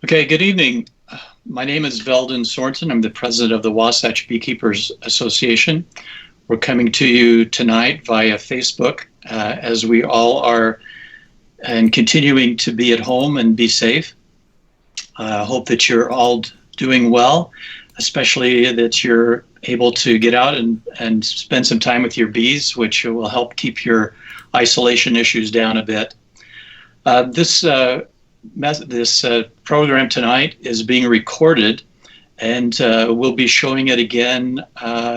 Okay, good evening. My name is Veldon Sorensen. I'm the president of the Wasatch Beekeepers Association. We're coming to you tonight via Facebook as we all are and continuing to be at home and be safe. I hope that you're all doing well, especially that you're able to get out and spend some time with your bees, which will help keep your isolation issues down a bit. This program tonight is being recorded, and we'll be showing it again.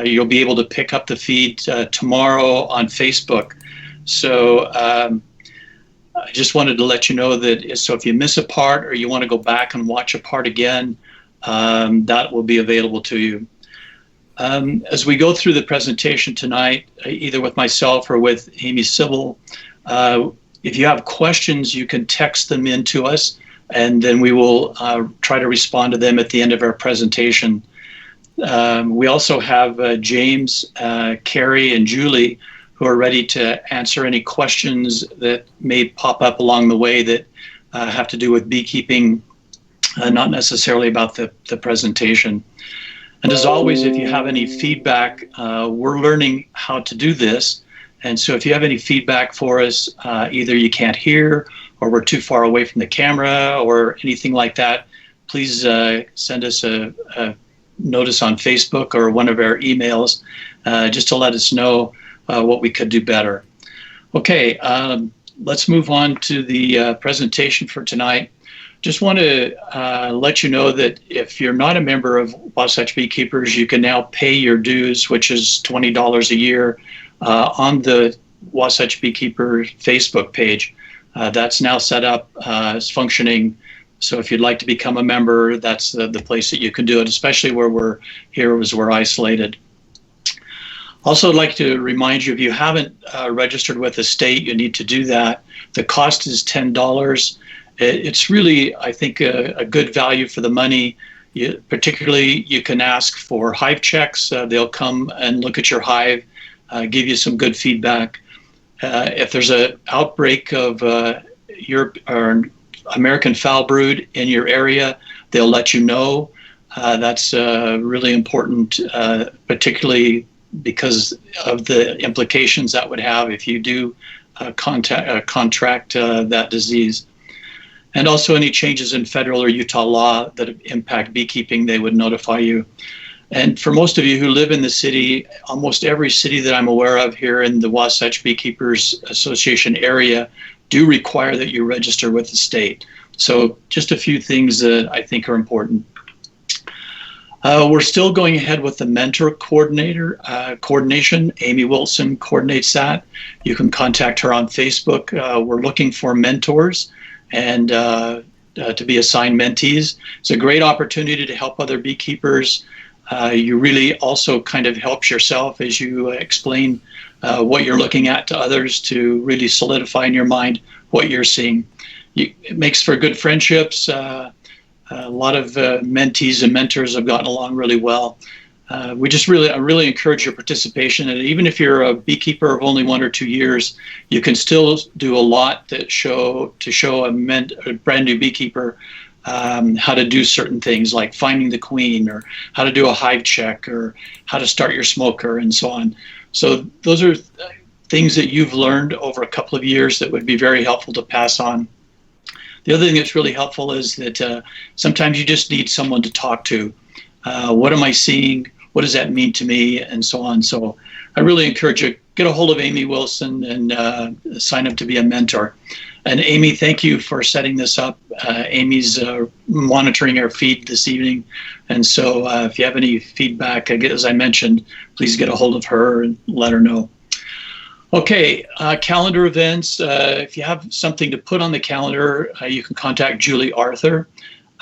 You'll be able to pick up the feed tomorrow on Facebook. So I just wanted to let you know that so if you miss a part or you want to go back and watch a part again, that will be available to you. As we go through the presentation tonight, either with myself or with Amy Sibul, if you have questions, you can text them in to us, and then we will try to respond to them at the end of our presentation. We also have James, Carrie, and Julie, who are ready to answer any questions that may pop up along the way that have to do with beekeeping, not necessarily about the presentation. And as always, if you have any feedback, we're learning how to do this. And so if you have any feedback for us, either you can't hear or we're too far away from the camera or anything like that, please send us a notice on Facebook or one of our emails just to let us know what we could do better. Okay, let's move on to the presentation for tonight. Just want to let you know that if you're not a member of Wasatch Beekeepers, you can now pay your dues, which is $20 a year, on the Wasatch Beekeeper Facebook page. That's now set up, it's functioning. So if you'd like to become a member, that's the place that you can do it, especially where we're here as we're isolated. Also, I'd like to remind you, if you haven't registered with the state, you need to do that. The cost is $10. It's really, I think, a good value for the money. Particularly, you can ask for hive checks. They'll come and look at your hive, give you some good feedback. If there's an outbreak of Europe or American foul brood in your area, they'll let you know. That's really important, particularly because of the implications that would have if you do contract that disease. And also any changes in federal or Utah law that impact beekeeping, they would notify you. And for most of you who live in the city, almost every city that I'm aware of here in the Wasatch Beekeepers Association area do require that you register with the state. So just a few things that I think are important. We're still going ahead with the mentor coordination. Amy Wilson coordinates that. You can contact her on Facebook. We're looking for mentors and to be assigned mentees. It's a great opportunity to help other beekeepers. You really also kind of helps yourself as you explain what you're looking at to others to really solidify in your mind what you're seeing. It makes for good friendships. A lot of mentees and mentors have gotten along really well. I really encourage your participation. And even if you're a beekeeper of only 1 or 2 years, you can still do a lot to show a brand new beekeeper how to do certain things like finding the queen or how to do a hive check or how to start your smoker and so on. So those are things that you've learned over a couple of years that would be very helpful to pass on. The other thing that's really helpful is that sometimes you just need someone to talk to. What am I seeing? What does that mean to me? And so on. So I really encourage you, get a hold of Amy Wilson and sign up to be a mentor. And Amy, thank you for setting this up. Amy's monitoring our feed this evening. And so if you have any feedback, as I mentioned, please get a hold of her and let her know. Okay, calendar events. If you have something to put on the calendar, you can contact Julie Arthur.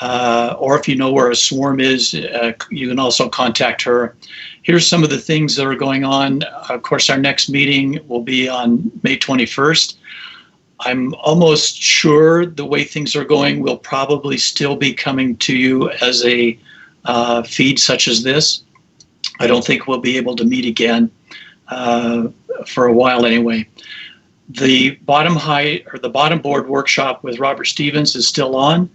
Or if you know where a swarm is, you can also contact her. Here's some of the things that are going on. Of course, our next meeting will be on May 21st. I'm almost sure the way things are going, we'll probably still be coming to you as a feed such as this. I don't think we'll be able to meet again for a while anyway. The bottom board workshop with Robert Stevens is still on.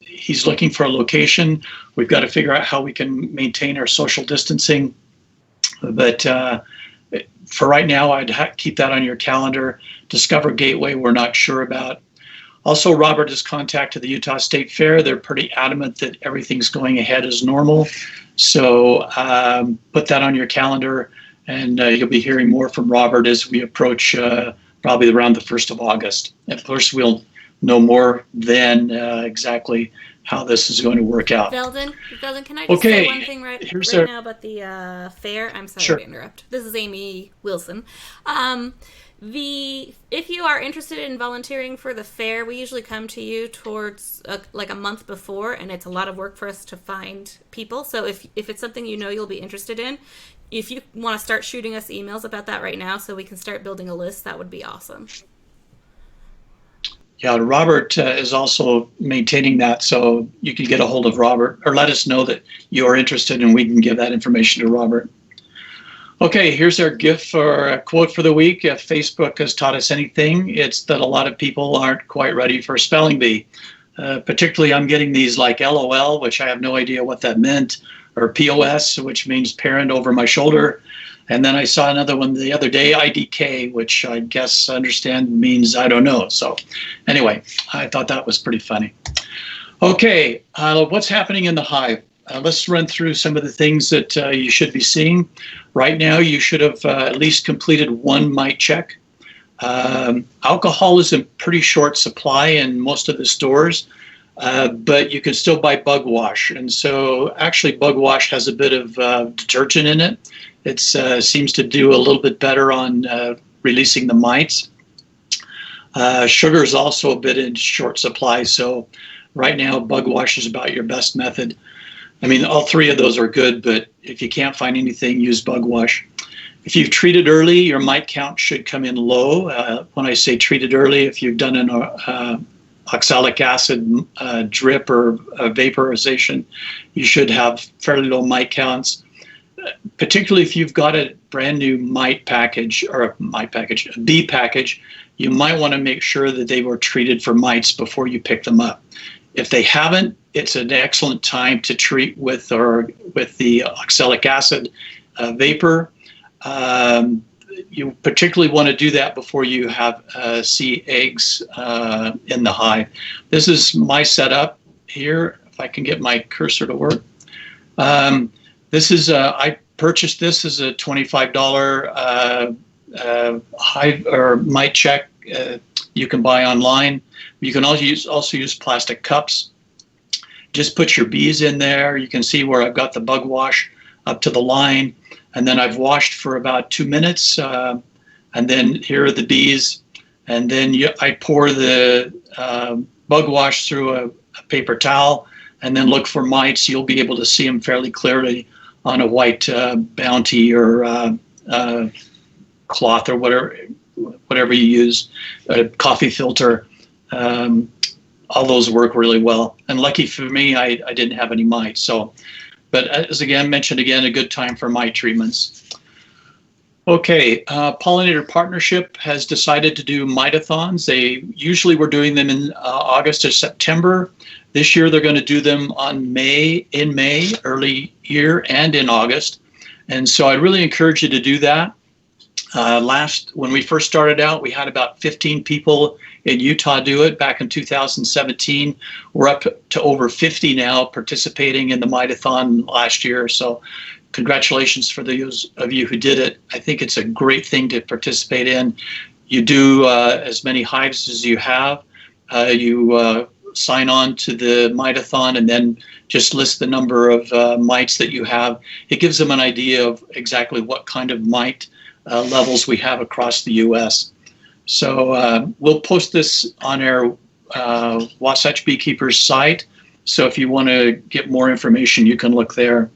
He's looking for a location. We've got to figure out how we can maintain our social distancing. But for right now, I'd keep that on your calendar. Discover Gateway, we're not sure about. Also, Robert has contacted the Utah State Fair. They're pretty adamant that everything's going ahead as normal. So put that on your calendar, and you'll be hearing more from Robert as we approach probably around the 1st of August. Of course, we'll know more then exactly how this is going to work out. Veldon, can I just say one thing right now about the fair? I'm sorry to interrupt. This is Amy Wilson. If you are interested in volunteering for the fair, we usually come to you towards like a month before, and it's a lot of work for us to find people. So if it's something you'll be interested in, if you want to start shooting us emails about that right now so we can start building a list, that would be awesome. Yeah, Robert is also maintaining that, so you can get a hold of Robert or let us know that you are interested, and we can give that information to Robert. Okay, here's our gift for a quote for the week. If Facebook has taught us anything, it's that a lot of people aren't quite ready for spelling bee. Particularly, I'm getting these like LOL, which I have no idea what that meant, or POS, which means parent over my shoulder. And then I saw another one the other day, IDK, which I guess understand means I don't know. So anyway, I thought that was pretty funny. Okay, what's happening in the hive? Let's run through some of the things that you should be seeing. Right now, you should have at least completed one mite check. Alcohol is in pretty short supply in most of the stores, but you can still buy bug wash. And so actually bug wash has a bit of detergent in it. It seems to do a little bit better on releasing the mites. Sugar is also a bit in short supply. So right now, bug wash is about your best method. I mean, all three of those are good, but if you can't find anything, use bug wash. If you've treated early, your mite count should come in low. When I say treated early, if you've done an oxalic acid drip or vaporization, you should have fairly low mite counts. Particularly if you've got a brand new mite package or a bee package, you might want to make sure that they were treated for mites before you pick them up. If they haven't, it's an excellent time to treat with the oxalic acid vapor. You particularly want to do that before you have see eggs in the hive. This is my setup here. If I can get my cursor to work. This is I purchased this as a $25 hive or mite check. You can buy online. You can also use plastic cups. Just put your bees in there. You can see where I've got the bug wash up to the line, and then I've washed for about 2 minutes. And then here are the bees, and then I pour the bug wash through a paper towel, and then look for mites. You'll be able to see them fairly clearly on a white Bounty or cloth or whatever you use, a coffee filter. All those work really well. And lucky for me, I didn't have any mites. So, but as mentioned again, a good time for mite treatments. Okay, Pollinator Partnership has decided to do mite-a-thons. They usually were doing them in August or September. This year they're going to do them in May, early year, and in August. And so I really encourage you to do that. When we first started out, we had about 15 people in Utah do it back in 2017. We're up to over 50 now participating in the mite-a-thon last year. So congratulations for those of you who did it. I think it's a great thing to participate in. You do as many hives as you have. You sign on to the mite-a-thon and then just list the number of mites that you have. It gives them an idea of exactly what kind of mite levels we have across the U.S. So we'll post this on our Wasatch Beekeepers site. So if you want to get more information, you can look there.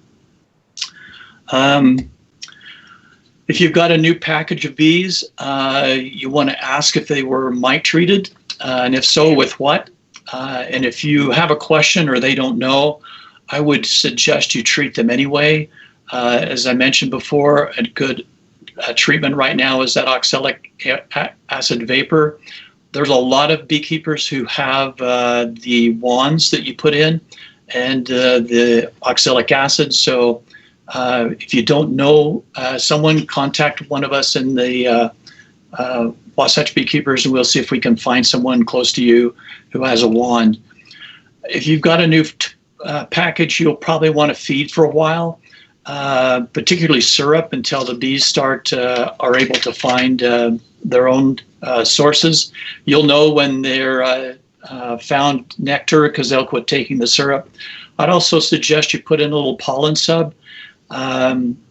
If you've got a new package of bees, you want to ask if they were mite treated, and if so, with what? And if you have a question or they don't know, I would suggest you treat them anyway. As I mentioned before, a good treatment right now is that oxalic acid vapor. there's a lot of beekeepers who have the wands that you put in and the oxalic acid. So if you don't know someone, contact one of us in the Wasatch Beekeepers, and we'll see if we can find someone close to you who has a wand. If you've got a new package, you'll probably want to feed for a while, particularly syrup, until the bees are able to find their own sources. You'll know when they're found nectar because they'll quit taking the syrup. I'd also suggest you put in a little pollen sub.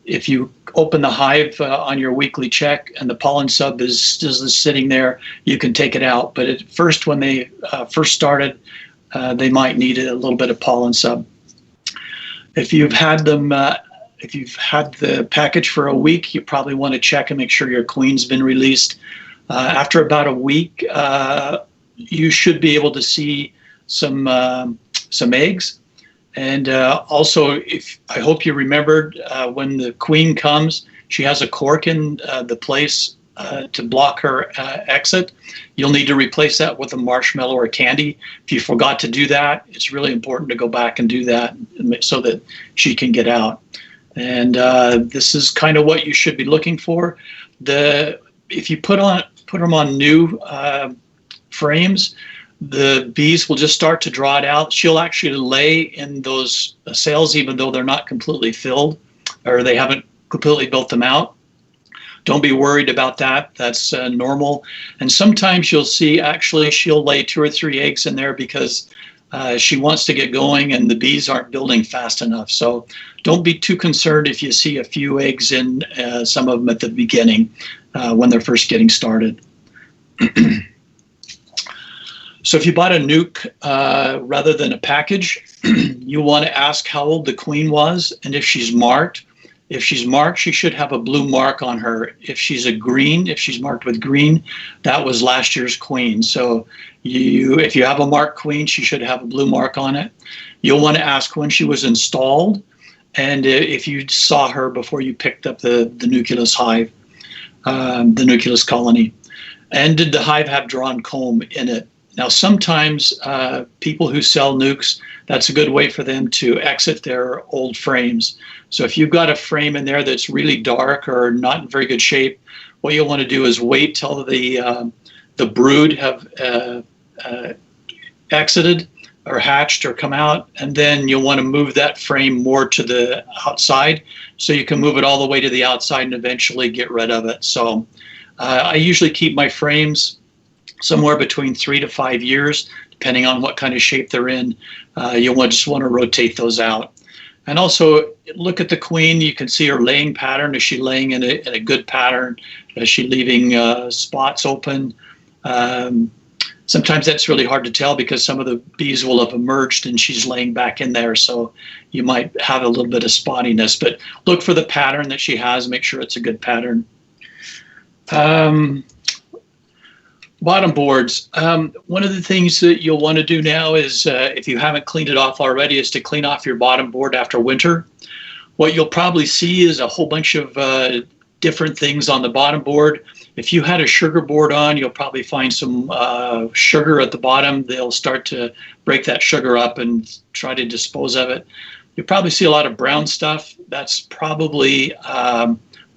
If you open the hive on your weekly check and the pollen sub is sitting there, you can take it out. But at first, when they first started, they might need a little bit of pollen sub. If you've had the package for a week, you probably want to check and make sure your queen's been released. After about a week, you should be able to see some eggs. And also, I hope you remembered when the queen comes, she has a cork in the place to block her exit. You'll need to replace that with a marshmallow or candy. If you forgot to do that, it's really important to go back and do that so that she can get out. And this is kind of what you should be looking for. If you put them on new frames, the bees will just start to draw it out. She'll actually lay in those cells even though they're not completely filled or they haven't completely built them out. Don't be worried about that. That's normal. And sometimes you'll see actually she'll lay 2 or 3 eggs in there because she wants to get going and the bees aren't building fast enough. So don't be too concerned if you see a few eggs in some of them at the beginning when they're first getting started. So if you bought a nuke rather than a package, you want to ask how old the queen was and if she's marked. If she's marked, she should have a blue mark on her. If she's marked with green, that was last year's queen. So if you have a marked queen, she should have a blue mark on it. You'll want to ask when she was installed and if you saw her before you picked up the nucleus hive, the nucleus colony. And did the hive have drawn comb in it? Now, sometimes people who sell nukes, that's a good way for them to exit their old frames. So if you've got a frame in there that's really dark or not in very good shape, what you'll want to do is wait till the brood have exited or hatched or come out, and then you'll want to move that frame more to the outside so you can move it all the way to the outside and eventually get rid of it. So I usually keep my frames somewhere between 3 to 5 years, depending on what kind of shape they're in. You'll just want to rotate those out. And also look at the queen. You can see her laying pattern. Is she laying in a good pattern? Is she leaving spots open? Sometimes that's really hard to tell because some of the bees will have emerged and she's laying back in there. So you might have a little bit of spottiness, but look for the pattern that she has. Make sure it's a good pattern. Bottom boards. One of the things that you'll want to do now is, if you haven't cleaned it off already, is to clean off your bottom board after winter. What you'll probably see is a whole bunch of different things on the bottom board. If you had a sugar board on, you'll probably find some sugar at the bottom. They'll start to break that sugar up and try to dispose of it. You'll probably see a lot of brown stuff. That's probably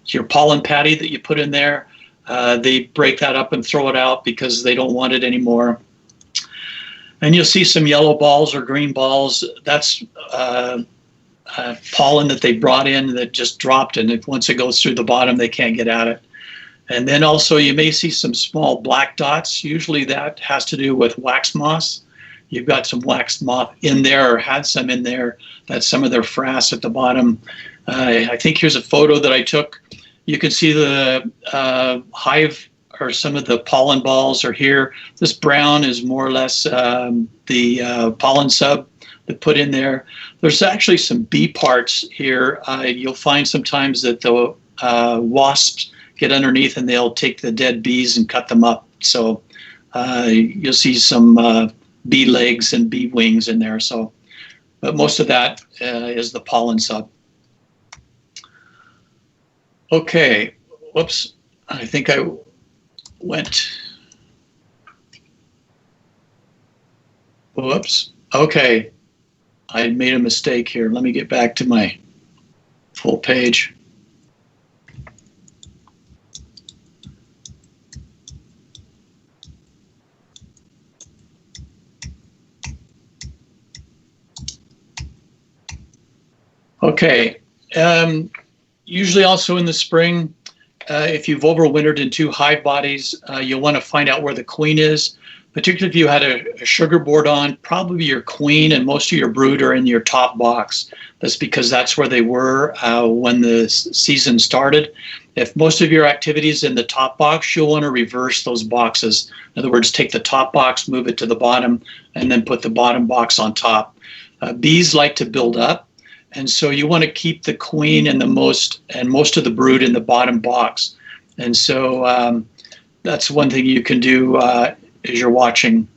your pollen patty that you put in there. They break that up and throw it out because they don't want it anymore. And you'll see some yellow balls or green balls. That's pollen that they brought in that just dropped, and once it goes through the bottom, they can't get at it. And then also you may see some small black dots. Usually that has to do with wax moths. You've got some wax moth in there or had some in there. That's some of their frass at the bottom. I think here's a photo that I took. You can see the hive or some of the pollen balls are here. This brown is more or less the pollen sub that put in there. There's actually some bee parts here. You'll find sometimes that the wasps get underneath and they'll take the dead bees and cut them up. So you'll see some bee legs and bee wings in there. So, but most of that is the pollen sub. Okay, whoops, I think I went Whoops. Okay. I made a mistake here. Let me get back to my full page. Okay. Usually also in the spring, if you've overwintered in 2 hive bodies, you'll want to find out where the queen is. Particularly if you had a sugar board on, probably your queen and most of your brood are in your top box. That's because that's where they were when the season started. If most of your activity is in the top box, you'll want to reverse those boxes. In other words, take the top box, move it to the bottom, and then put the bottom box on top. Bees like to build up, and so you want to keep the queen and most of the brood in the bottom box. And so that's one thing you can do as you're watching.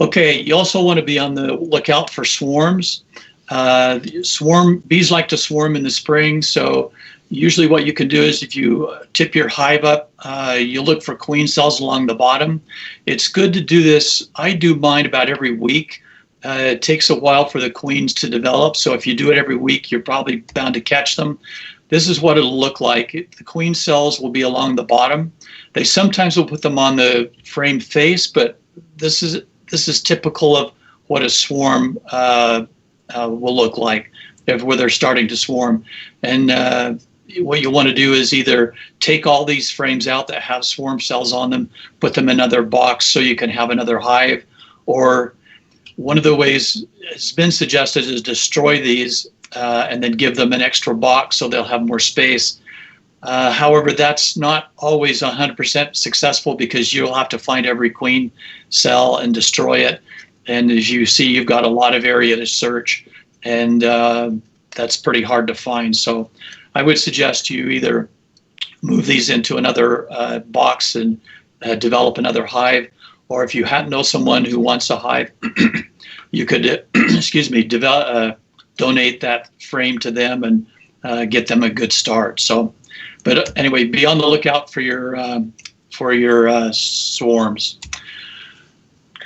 Okay, you also want to be on the lookout for swarms. Bees like to swarm in the spring, so usually what you can do is if you tip your hive up, you look for queen cells along the bottom. It's good to do this. I do mine about every week. It takes a while for the queens to develop, so if you do it every week, you're probably bound to catch them. This is what it'll look like. The queen cells will be along the bottom. They sometimes will put them on the frame face, but this is typical of what a swarm will look like where they're starting to swarm. And what you want to do is either take all these frames out that have swarm cells on them, put them in another box so you can have another hive, or one of the ways it's been suggested is destroy these and then give them an extra box so they'll have more space. However, that's not always 100% successful because you'll have to find every queen cell and destroy it. And as you see, you've got a lot of area to search, and that's pretty hard to find. So I would suggest you either move these into another box and develop another hive, or if you know someone who wants a hive, you could, donate that frame to them and get them a good start. So, but anyway, be on the lookout for your swarms.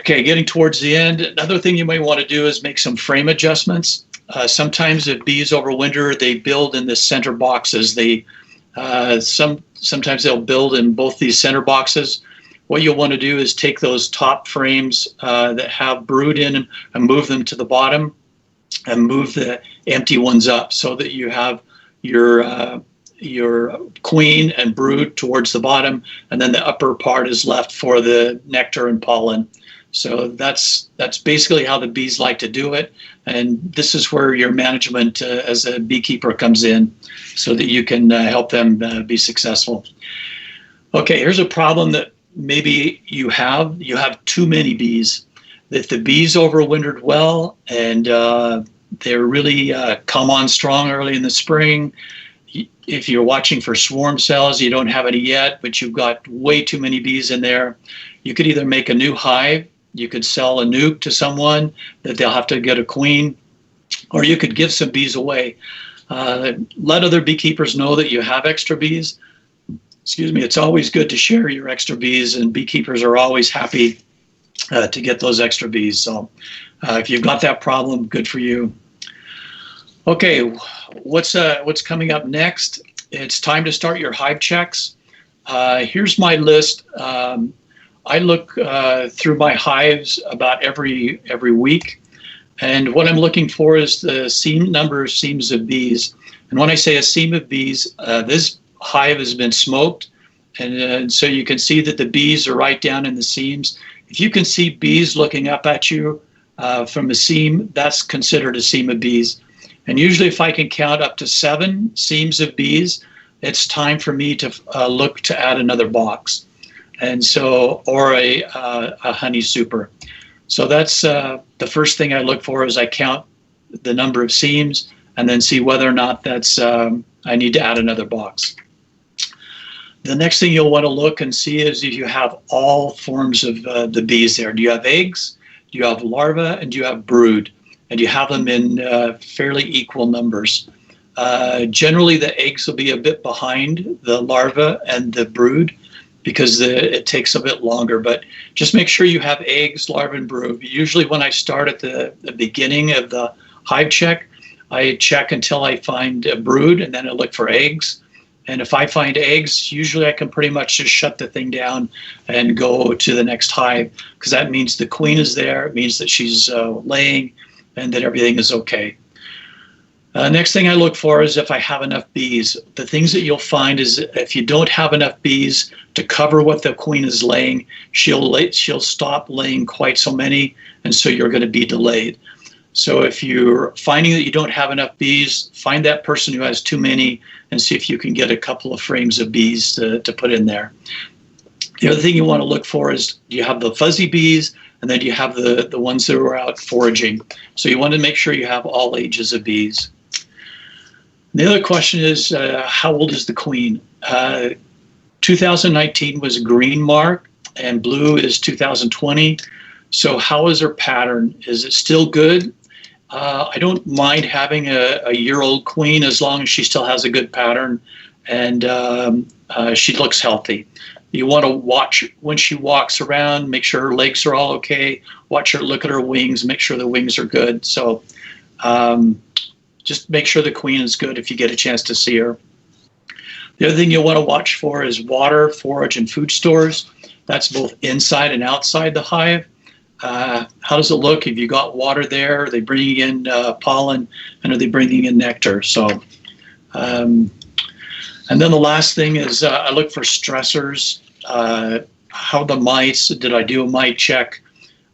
Okay, getting towards the end, another thing you might want to do is make some frame adjustments. Sometimes if bees overwinter, they build in the center boxes. Sometimes they'll build in both these center boxes. What you'll want to do is take those top frames that have brood in them and move them to the bottom, and move the empty ones up so that you have your queen and brood towards the bottom, and then the upper part is left for the nectar and pollen. So that's basically how the bees like to do it, and this is where your management as a beekeeper comes in, so that you can help them be successful. Okay, here's a problem that maybe you have too many bees. If the bees overwintered well and they're really come on strong early in the spring, if you're watching for swarm cells, you don't have any yet, but you've got way too many bees in there, you could either make a new hive, you could sell a nuke to someone that they'll have to get a queen, or you could give some bees away. Let other beekeepers know that you have extra bees. It's always good to share your extra bees, and beekeepers are always happy to get those extra bees. So if you've got that problem, good for you. Okay, what's coming up next? It's time to start your hive checks. Here's my list. I look through my hives about every week, and what I'm looking for is the number of seams of bees. And when I say a seam of bees, this hive has been smoked, and so you can see that the bees are right down in the seams. If you can see bees looking up at you from a seam, that's considered a seam of bees. And usually if I can count up to 7 seams of bees, it's time for me to look to add another box, and so, or a honey super. So that's the first thing I look for, is I count the number of seams and then see whether or not that's I need to add another box. The next thing you'll want to look and see is if you have all forms of the bees there. Do you have eggs? Do you have larvae? And do you have brood? And you have them in fairly equal numbers. Generally, the eggs will be a bit behind the larvae and the brood. because it takes a bit longer. But just make sure you have eggs, larvae, and brood. Usually when I start at the beginning of the hive check, I check until I find a brood, and then I look for eggs. And if I find eggs, usually I can pretty much just shut the thing down and go to the next hive, because that means the queen is there. It means that she's laying and that everything is okay. Next thing I look for is if I have enough bees. The things that you'll find is if you don't have enough bees to cover what the queen is laying, she'll stop laying quite so many, and so you're going to be delayed. So if you're finding that you don't have enough bees, find that person who has too many and see if you can get a couple of frames of bees to put in there. The other thing you want to look for is you have the fuzzy bees, and then you have the ones that are out foraging. So you want to make sure you have all ages of bees. The other question is, how old is the queen? 2019 was green mark, and blue is 2020. So how is her pattern? Is it still good? I don't mind having a year-old queen as long as she still has a good pattern and she looks healthy. You want to watch when she walks around, make sure her legs are all okay. Watch her, look at her wings, make sure the wings are good. So just make sure the queen is good if you get a chance to see her. The other thing you'll want to watch for is water, forage, and food stores. That's both inside and outside the hive. How does it look? Have you got water there? Are they bringing in pollen, and are they bringing in nectar? So, and then the last thing is I look for stressors. How the mites? Did I do a mite check?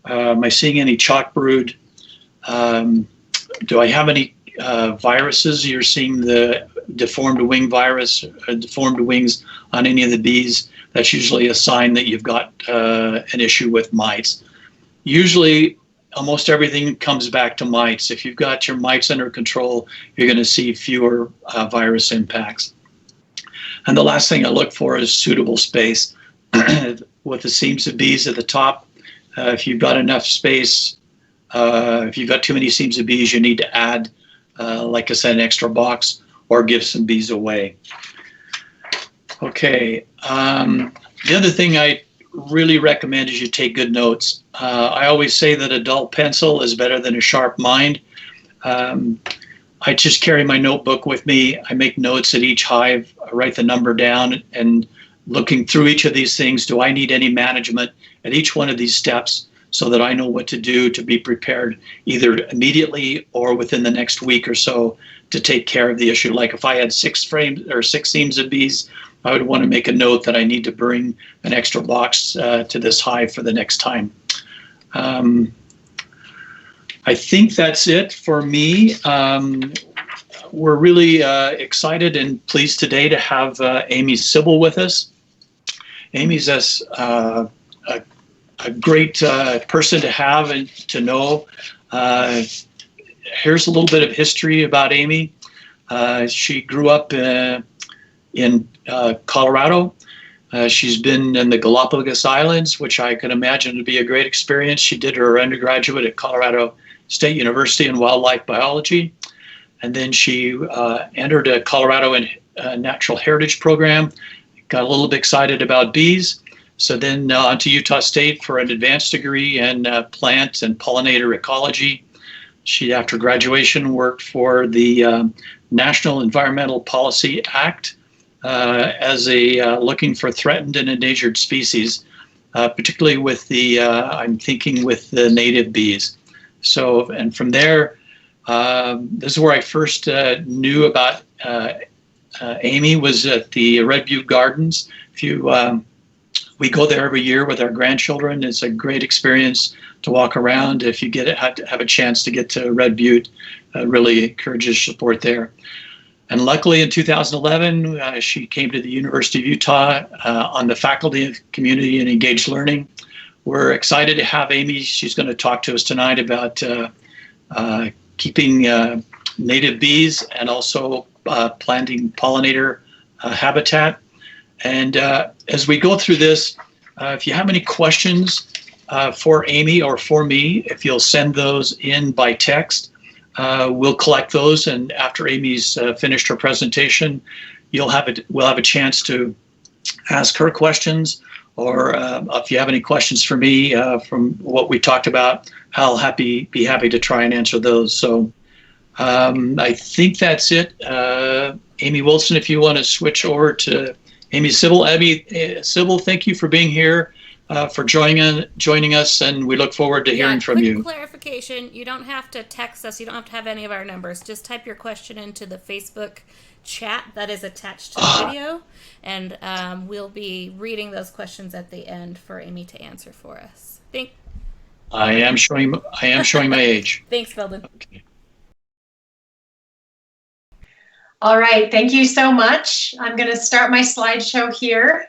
Am I seeing any chalk brood? Do I have any viruses? You're seeing the deformed wing virus, deformed wings on any of the bees. That's usually a sign that you've got an issue with mites. Usually, almost everything comes back to mites. If you've got your mites under control, you're going to see fewer virus impacts. And the last thing I look for is suitable space. With the seams of bees at the top, if you've got enough space, if you've got too many seams of bees, you need to add, like I said, an extra box or give some bees away. Okay, the other thing I really recommend is you take good notes. I always say that a dull pencil is better than a sharp mind. I just carry my notebook with me. I make notes at each hive. I write the number down, and looking through each of these things, do I need any management at each one of these steps so that I know what to do to be prepared either immediately or within the next week or so to take care of the issue. Like if I had 6 frames or 6 seams of bees, I would want to make a note that I need to bring an extra box to this hive for the next time. I think that's it for me. We're really excited and pleased today to have Amy Sibul with us. Amy's a great person to have and to know. Here's a little bit of history about Amy. She grew up in Colorado. She's been in the Galapagos Islands, which I can imagine to be a great experience. She did her undergraduate at Colorado State University in wildlife biology. And then she entered a Colorado Natural Heritage Program, got a little bit excited about bees. So then on to Utah State for an advanced degree in plant and pollinator ecology. She, after graduation, worked for the National Environmental Policy Act as a looking for threatened and endangered species, particularly with the, I'm thinking with the native bees. So, and from there, this is where I first knew about Amy, was at the Red Butte Gardens. We go there every year with our grandchildren. It's a great experience to walk around. If you have a chance to get to Red Butte, really encourages support there. And luckily in 2011, she came to the University of Utah on the Faculty of Community and Engaged Learning. We're excited to have Amy. She's going to talk to us tonight about keeping native bees and also planting pollinator habitat. And as we go through this, if you have any questions for Amy or for me, if you'll send those in by text, we'll collect those. And after Amy's finished her presentation, we'll have a chance to ask her questions, or if you have any questions for me from what we talked about, I'll be happy to try and answer those. So I think that's it. Amy Wilson, if you want to switch over to Amy Sibul. Amy Sibul, thank you for being here, for joining us, and we look forward to hearing from you. Clarification, you don't have to text us. You don't have to have any of our numbers. Just type your question into the Facebook chat that is attached to the video, and we'll be reading those questions at the end for Amy to answer for us. I am showing my age. Thanks, Veldon. Okay. All right, thank you so much. I'm going to start my slideshow here.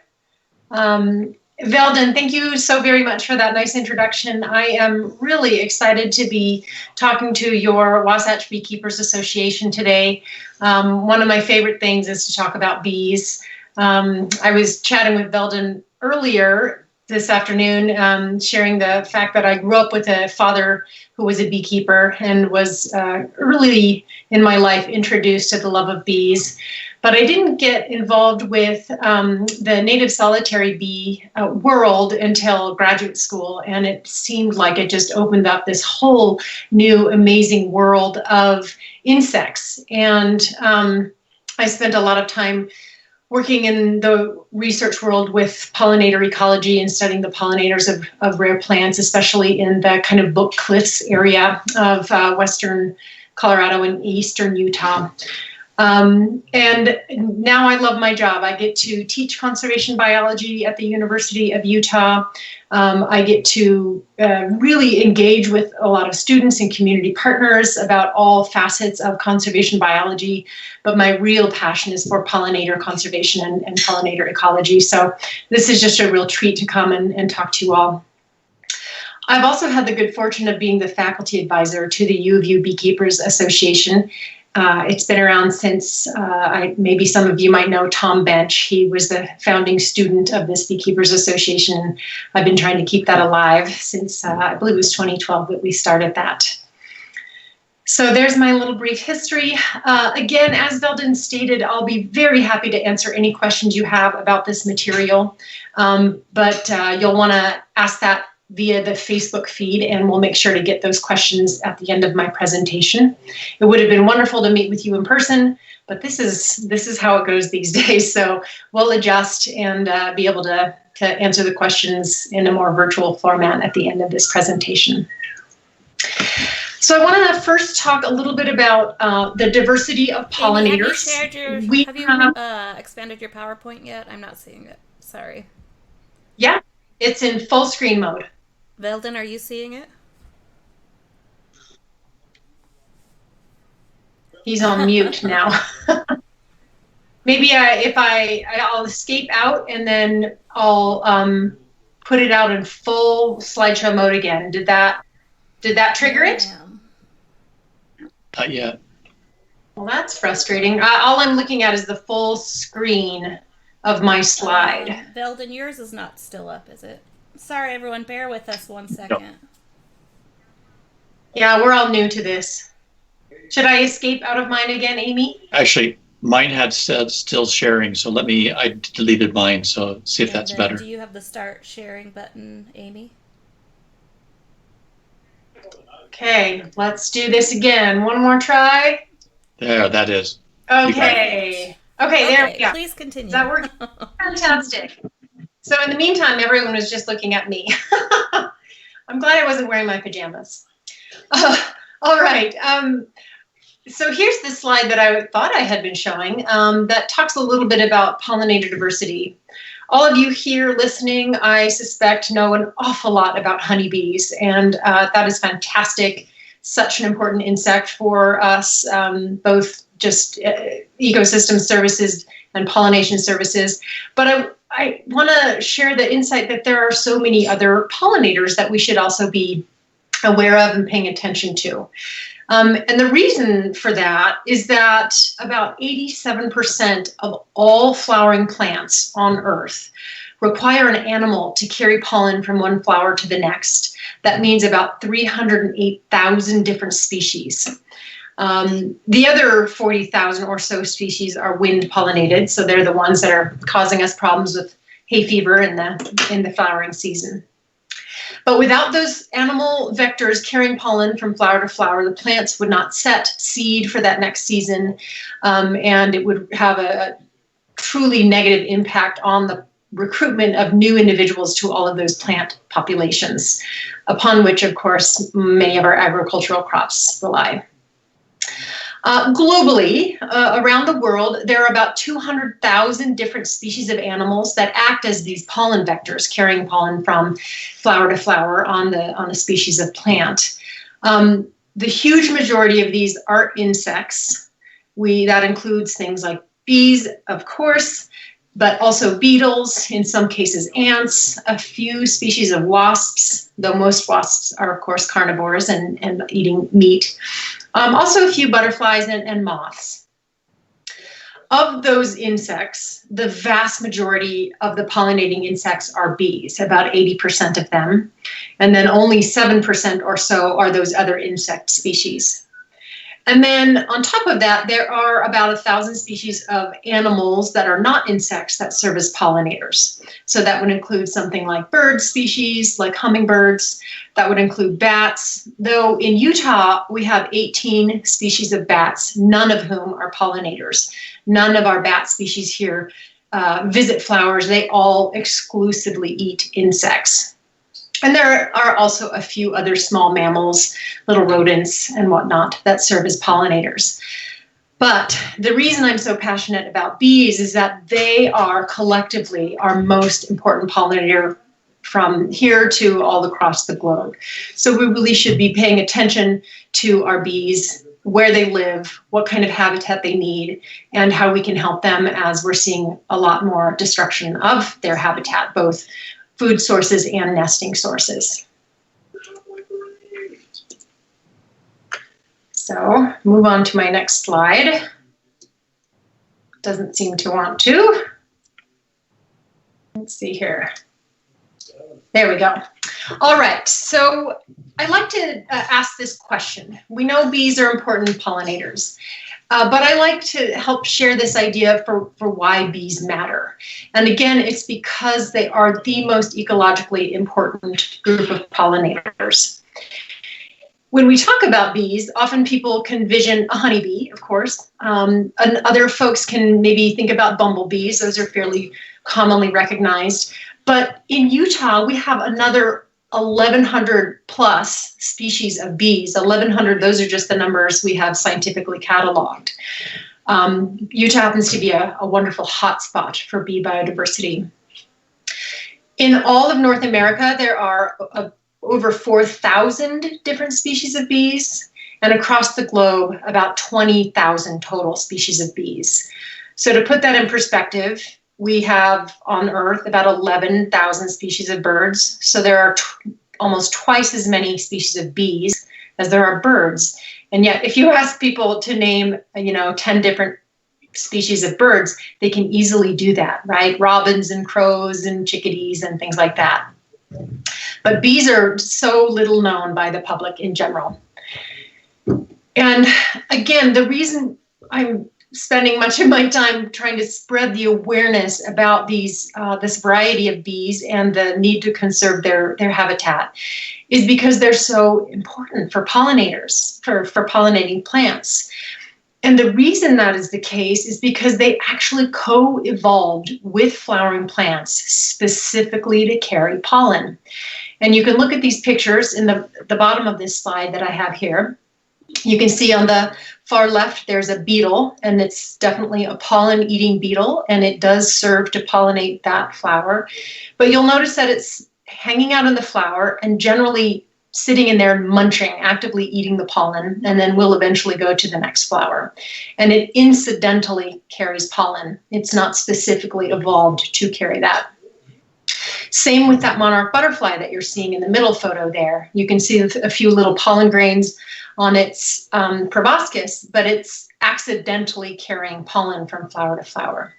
Veldon, thank you so very much for that nice introduction. I am really excited to be talking to your Wasatch Beekeepers Association today. One of my favorite things is to talk about bees. I was chatting with Veldon earlier this afternoon, sharing the fact that I grew up with a father who was a beekeeper and was early in my life introduced to the love of bees. But I didn't get involved with the native solitary bee world until graduate school, and it seemed like it just opened up this whole new amazing world of insects. And I spent a lot of time working in the research world with pollinator ecology and studying the pollinators of rare plants, especially in the kind of Book Cliffs area of western Colorado and eastern Utah. And now I love my job. I get to teach conservation biology at the University of Utah. I get to really engage with a lot of students and community partners about all facets of conservation biology. But my real passion is for pollinator conservation and pollinator ecology. So this is just a real treat to come and talk to you all. I've also had the good fortune of being the faculty advisor to the U of U Beekeepers Association. It's been around since, maybe some of you might know Tom Bench. He was the founding student of this Beekeepers Association. I've been trying to keep that alive since, I believe it was 2012 that we started that. So there's my little brief history. Again, as Veldon stated, I'll be very happy to answer any questions you have about this material, but you'll want to ask that via the Facebook feed, and we'll make sure to get those questions at the end of my presentation. It would have been wonderful to meet with you in person, but this is how it goes these days. So we'll adjust and be able to answer the questions in a more virtual format at the end of this presentation. So I want to first talk a little bit about the diversity of pollinators. Amy, have you expanded your PowerPoint yet? I'm not seeing it. Sorry. Yeah, it's in full screen mode. Veldon, are you seeing it? He's on mute now. Maybe I'll escape out and then I'll put it out in full slideshow mode again. Did that trigger it? Not yet. Well, that's frustrating. All I'm looking at is the full screen of my slide. Veldon, yours is not still up, is it? Sorry, everyone. Bear with us 1 second. No. Yeah, we're all new to this. Should I escape out of mine again, Amy? Actually, mine had said still sharing, so I deleted mine, so see if that's better. Do you have the start sharing button, Amy? Okay, let's do this again. One more try. There, that is. Okay. Okay, there we go. Please continue. That worked. Fantastic. So in the meantime, everyone was just looking at me. I'm glad I wasn't wearing my pajamas. All right. So here's the slide that I thought I had been showing that talks a little bit about pollinator diversity. All of you here listening, I suspect, know an awful lot about honeybees, and that is fantastic. Such an important insect for us, both just ecosystem services and pollination services. But I want to share the insight that there are so many other pollinators that we should also be aware of and paying attention to. And the reason for that is that about 87% of all flowering plants on Earth require an animal to carry pollen from one flower to the next. That means about 308,000 different species. The other 40,000 or so species are wind pollinated, so they're the ones that are causing us problems with hay fever in the flowering season. But without those animal vectors carrying pollen from flower to flower, the plants would not set seed for that next season, and it would have a truly negative impact on the recruitment of new individuals to all of those plant populations, upon which, of course, many of our agricultural crops rely. Globally, around the world, there are about 200,000 different species of animals that act as these pollen vectors, carrying pollen from flower to flower on a species of plant. The huge majority of these are insects. That includes things like bees, of course, but also beetles, in some cases ants, a few species of wasps, though most wasps are, of course, carnivores and eating meat. Also a few butterflies and moths. Of those insects, the vast majority of the pollinating insects are bees, about 80% of them, and then only 7% or so are those other insect species. And then on top of that, there are about 1,000 species of animals that are not insects that serve as pollinators. So that would include something like bird species, like hummingbirds. That would include bats, though in Utah, we have 18 species of bats, none of whom are pollinators. None of our bat species here visit flowers. They all exclusively eat insects. And there are also a few other small mammals, little rodents and whatnot, that serve as pollinators. But the reason I'm so passionate about bees is that they are collectively our most important pollinator from here to all across the globe. So we really should be paying attention to our bees, where they live, what kind of habitat they need, and how we can help them as we're seeing a lot more destruction of their habitat, both food sources and nesting sources. So move on to my next slide. Doesn't seem to want to. Let's see here. There we go. All right, so I like to ask this question. We know bees are important pollinators, but I like to help share this idea for why bees matter. And again, it's because they are the most ecologically important group of pollinators. When we talk about bees, often people can vision a honeybee, of course, and other folks can maybe think about bumblebees. Those are fairly commonly recognized. But in Utah, we have another 1,100 plus species of bees. 1,100, those are just the numbers we have scientifically cataloged. Utah happens to be a wonderful hotspot for bee biodiversity. In all of North America, there are over 4,000 different species of bees, and across the globe, about 20,000 total species of bees. So to put that in perspective, we have on Earth about 11,000 species of birds. So there are almost twice as many species of bees as there are birds. And yet, if you ask people to name, 10 different species of birds, they can easily do that, right? Robins and crows and chickadees and things like that. But bees are so little known by the public in general. And again, the reason I'm spending much of my time trying to spread the awareness about this variety of bees and the need to conserve their habitat is because they're so important for pollinators, for pollinating plants. And the reason that is the case is because they actually co-evolved with flowering plants specifically to carry pollen. And you can look at these pictures in the bottom of this slide that I have here. You can see on the far left, there's a beetle, and it's definitely a pollen-eating beetle, and it does serve to pollinate that flower. But you'll notice that it's hanging out in the flower and generally sitting in there munching, actively eating the pollen, and then will eventually go to the next flower. And it incidentally carries pollen. It's not specifically evolved to carry that. Same with that monarch butterfly that you're seeing in the middle photo there. You can see a few little pollen grains on its proboscis, but it's accidentally carrying pollen from flower to flower.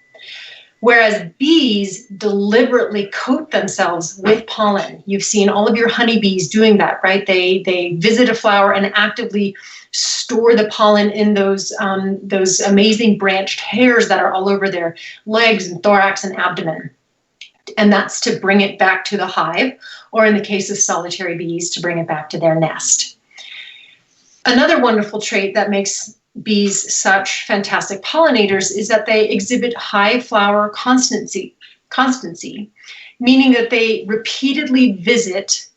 Whereas bees deliberately coat themselves with pollen. You've seen all of your honeybees doing that, right? They visit a flower and actively store the pollen in those amazing branched hairs that are all over their legs and thorax and abdomen. And that's to bring it back to the hive, or in the case of solitary bees, to bring it back to their nest. Another wonderful trait that makes bees such fantastic pollinators is that they exhibit high flower constancy, meaning that they repeatedly visit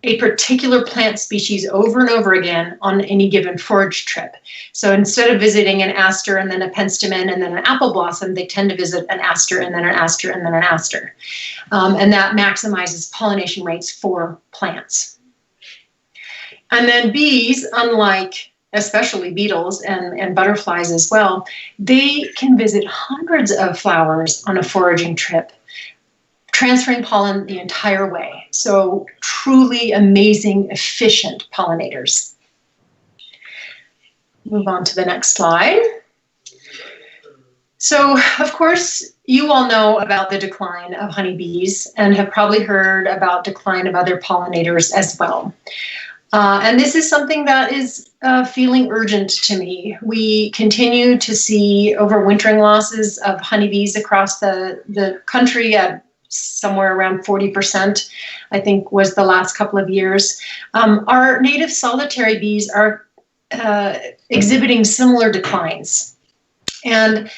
a particular plant species over and over again on any given forage trip. So instead of visiting an aster and then a penstemon and then an apple blossom, they tend to visit an aster and then an aster and then an aster. And that maximizes pollination rates for plants. And then bees, unlike especially beetles and butterflies as well, they can visit hundreds of flowers on a foraging trip, transferring pollen the entire way. So truly amazing, efficient pollinators. Move on to the next slide. So, of course, you all know about the decline of honeybees and have probably heard about decline of other pollinators as well. And this is something that is feeling urgent to me. We continue to see overwintering losses of honeybees across the country at somewhere around 40%, I think was the last couple of years. Our native solitary bees are exhibiting similar declines. And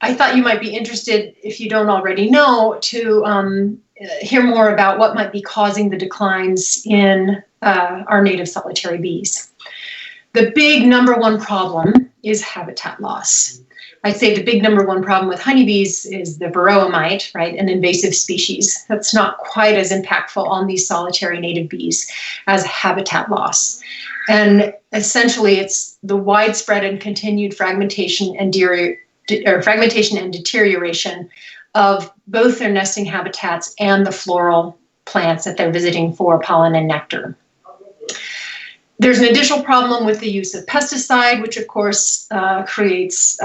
I thought you might be interested, if you don't already know, to hear more about what might be causing the declines in our native solitary bees. The big number one problem is habitat loss. I'd say the big number one problem with honeybees is the varroa mite, right, an invasive species that's not quite as impactful on these solitary native bees as habitat loss. And essentially, it's the widespread and continued fragmentation and deterioration of both their nesting habitats and the floral plants that they're visiting for pollen and nectar. There's an additional problem with the use of pesticide, which of course creates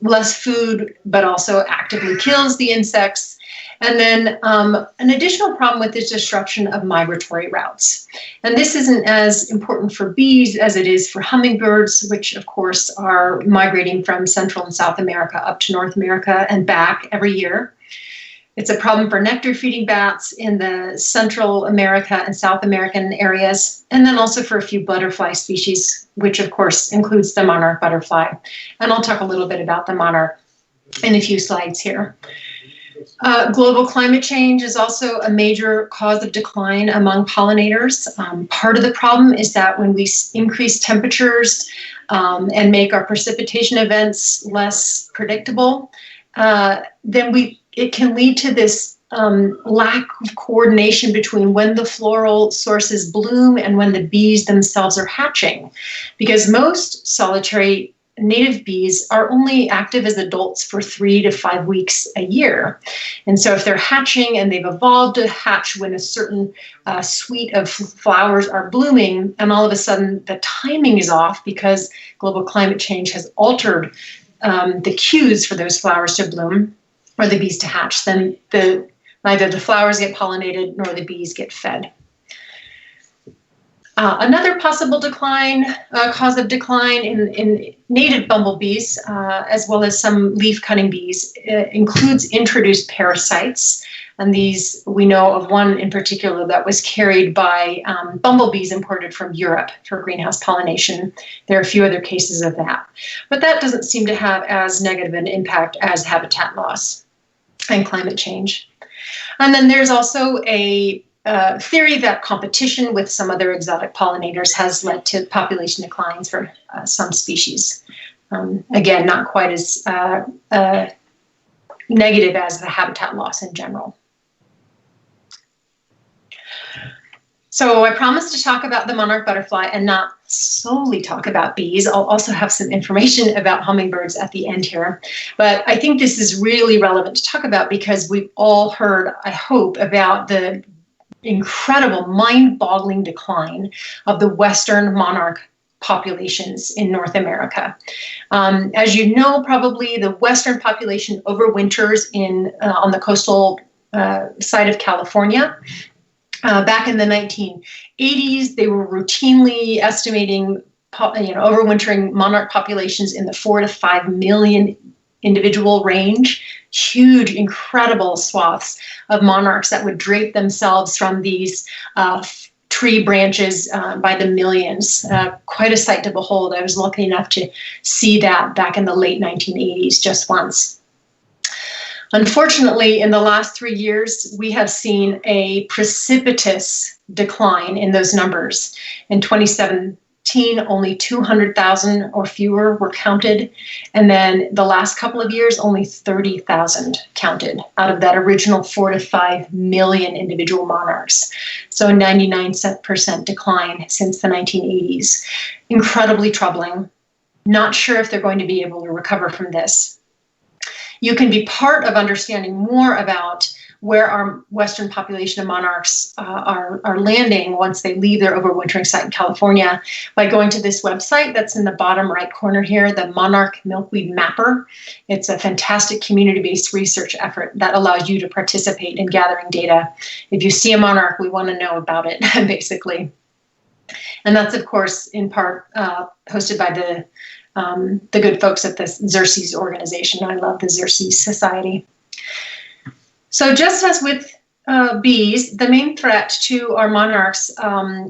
less food, but also actively kills the insects. And then an additional problem with the disruption of migratory routes. And this isn't as important for bees as it is for hummingbirds, which of course are migrating from Central and South America up to North America and back every year. It's a problem for nectar-feeding bats in the Central America and South American areas, and then also for a few butterfly species, which of course includes the monarch butterfly. And I'll talk a little bit about the monarch in a few slides here. Global climate change is also a major cause of decline among pollinators. Part of the problem is that when we increase temperatures and make our precipitation events less predictable, then it can lead to this lack of coordination between when the floral sources bloom and when the bees themselves are hatching. Because most solitary native bees are only active as adults for 3 to 5 weeks a year. And so if they're hatching and they've evolved to hatch when a certain suite of flowers are blooming, and all of a sudden the timing is off because global climate change has altered the cues for those flowers to bloom, or the bees to hatch, then neither the flowers get pollinated nor the bees get fed. Another possible cause of decline in native bumblebees, as well as some leaf-cutting bees, includes introduced parasites. And these, we know of one in particular that was carried by bumblebees imported from Europe for greenhouse pollination. There are a few other cases of that. But that doesn't seem to have as negative an impact as habitat loss and climate change. And then there's also a theory that competition with some other exotic pollinators has led to population declines for some species. Again, not quite as negative as the habitat loss in general. So I promised to talk about the monarch butterfly and not solely talk about bees. I'll also have some information about hummingbirds at the end here. But I think this is really relevant to talk about because we've all heard, I hope, about the incredible, mind-boggling decline of the Western monarch populations in North America. As you know, probably the western population overwinters on the coastal side of California. Back in the 1980s, they were routinely estimating overwintering monarch populations in the 4 to 5 million individual range. Huge, incredible swaths of monarchs that would drape themselves from these tree branches by the millions. Quite a sight to behold. I was lucky enough to see that back in the late 1980s just once. Unfortunately, in the last 3 years, we have seen a precipitous decline in those numbers. In 2017, only 200,000 or fewer were counted. And then the last couple of years, only 30,000 counted out of that original 4 to 5 million individual monarchs. So a 99% decline since the 1980s. Incredibly troubling. Not sure if they're going to be able to recover from this. You can be part of understanding more about where our western population of monarchs are landing once they leave their overwintering site in California by going to this website that's in the bottom right corner here, the Monarch Milkweed Mapper. It's a fantastic community-based research effort that allows you to participate in gathering data. If you see a monarch, we want to know about it, basically. And that's, of course, in part hosted by the good folks at the Xerces organization. I love the Xerces Society. So just as with bees, the main threat to our monarchs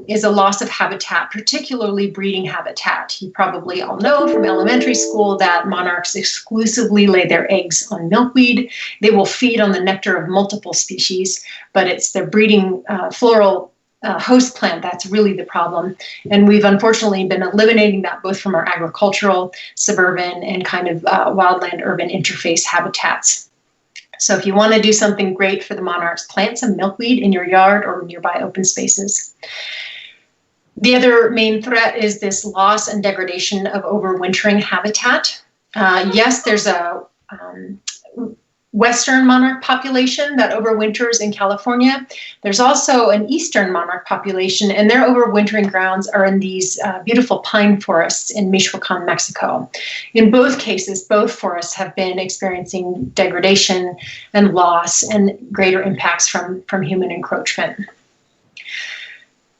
is a loss of habitat, particularly breeding habitat. You probably all know from elementary school that monarchs exclusively lay their eggs on milkweed. They will feed on the nectar of multiple species, but it's their breeding floral host plant that's really the problem. And we've unfortunately been eliminating that both from our agricultural, suburban, and kind of wildland-urban interface habitats. So if you want to do something great for the monarchs, plant some milkweed in your yard or nearby open spaces. The other main threat is this loss and degradation of overwintering habitat. Yes, there's a western monarch population that overwinters in California. There's also an eastern monarch population, and their overwintering grounds are in these beautiful pine forests in Michoacan, Mexico. In both cases, both forests have been experiencing degradation and loss and greater impacts from human encroachment.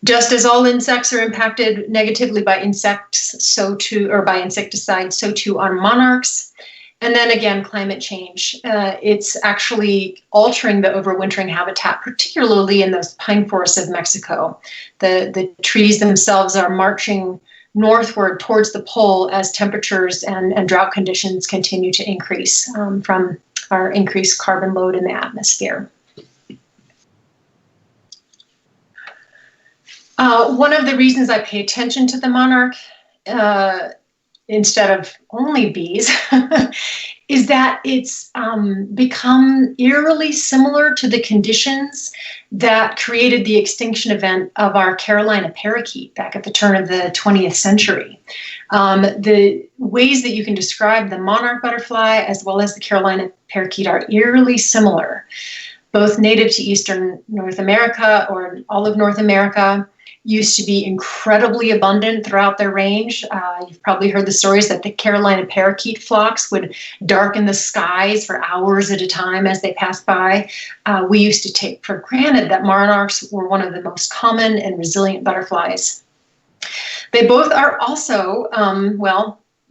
Just as all insects are impacted negatively by insects, by insecticides, so too are monarchs. And then again, climate change. It's actually altering the overwintering habitat, particularly in those pine forests of Mexico. The trees themselves are marching northward towards the pole as temperatures and drought conditions continue to increase from our increased carbon load in the atmosphere. One of the reasons I pay attention to the monarch instead of only bees, is that it's become eerily similar to the conditions that created the extinction event of our Carolina parakeet back at the turn of the 20th century. The ways that you can describe the monarch butterfly as well as the Carolina parakeet are eerily similar, both native to eastern North America or all of North America. Used to be incredibly abundant throughout their range. You've probably heard the stories that the Carolina parakeet flocks would darken the skies for hours at a time as they passed by. We used to take for granted that monarchs were one of the most common and resilient butterflies. They both are also,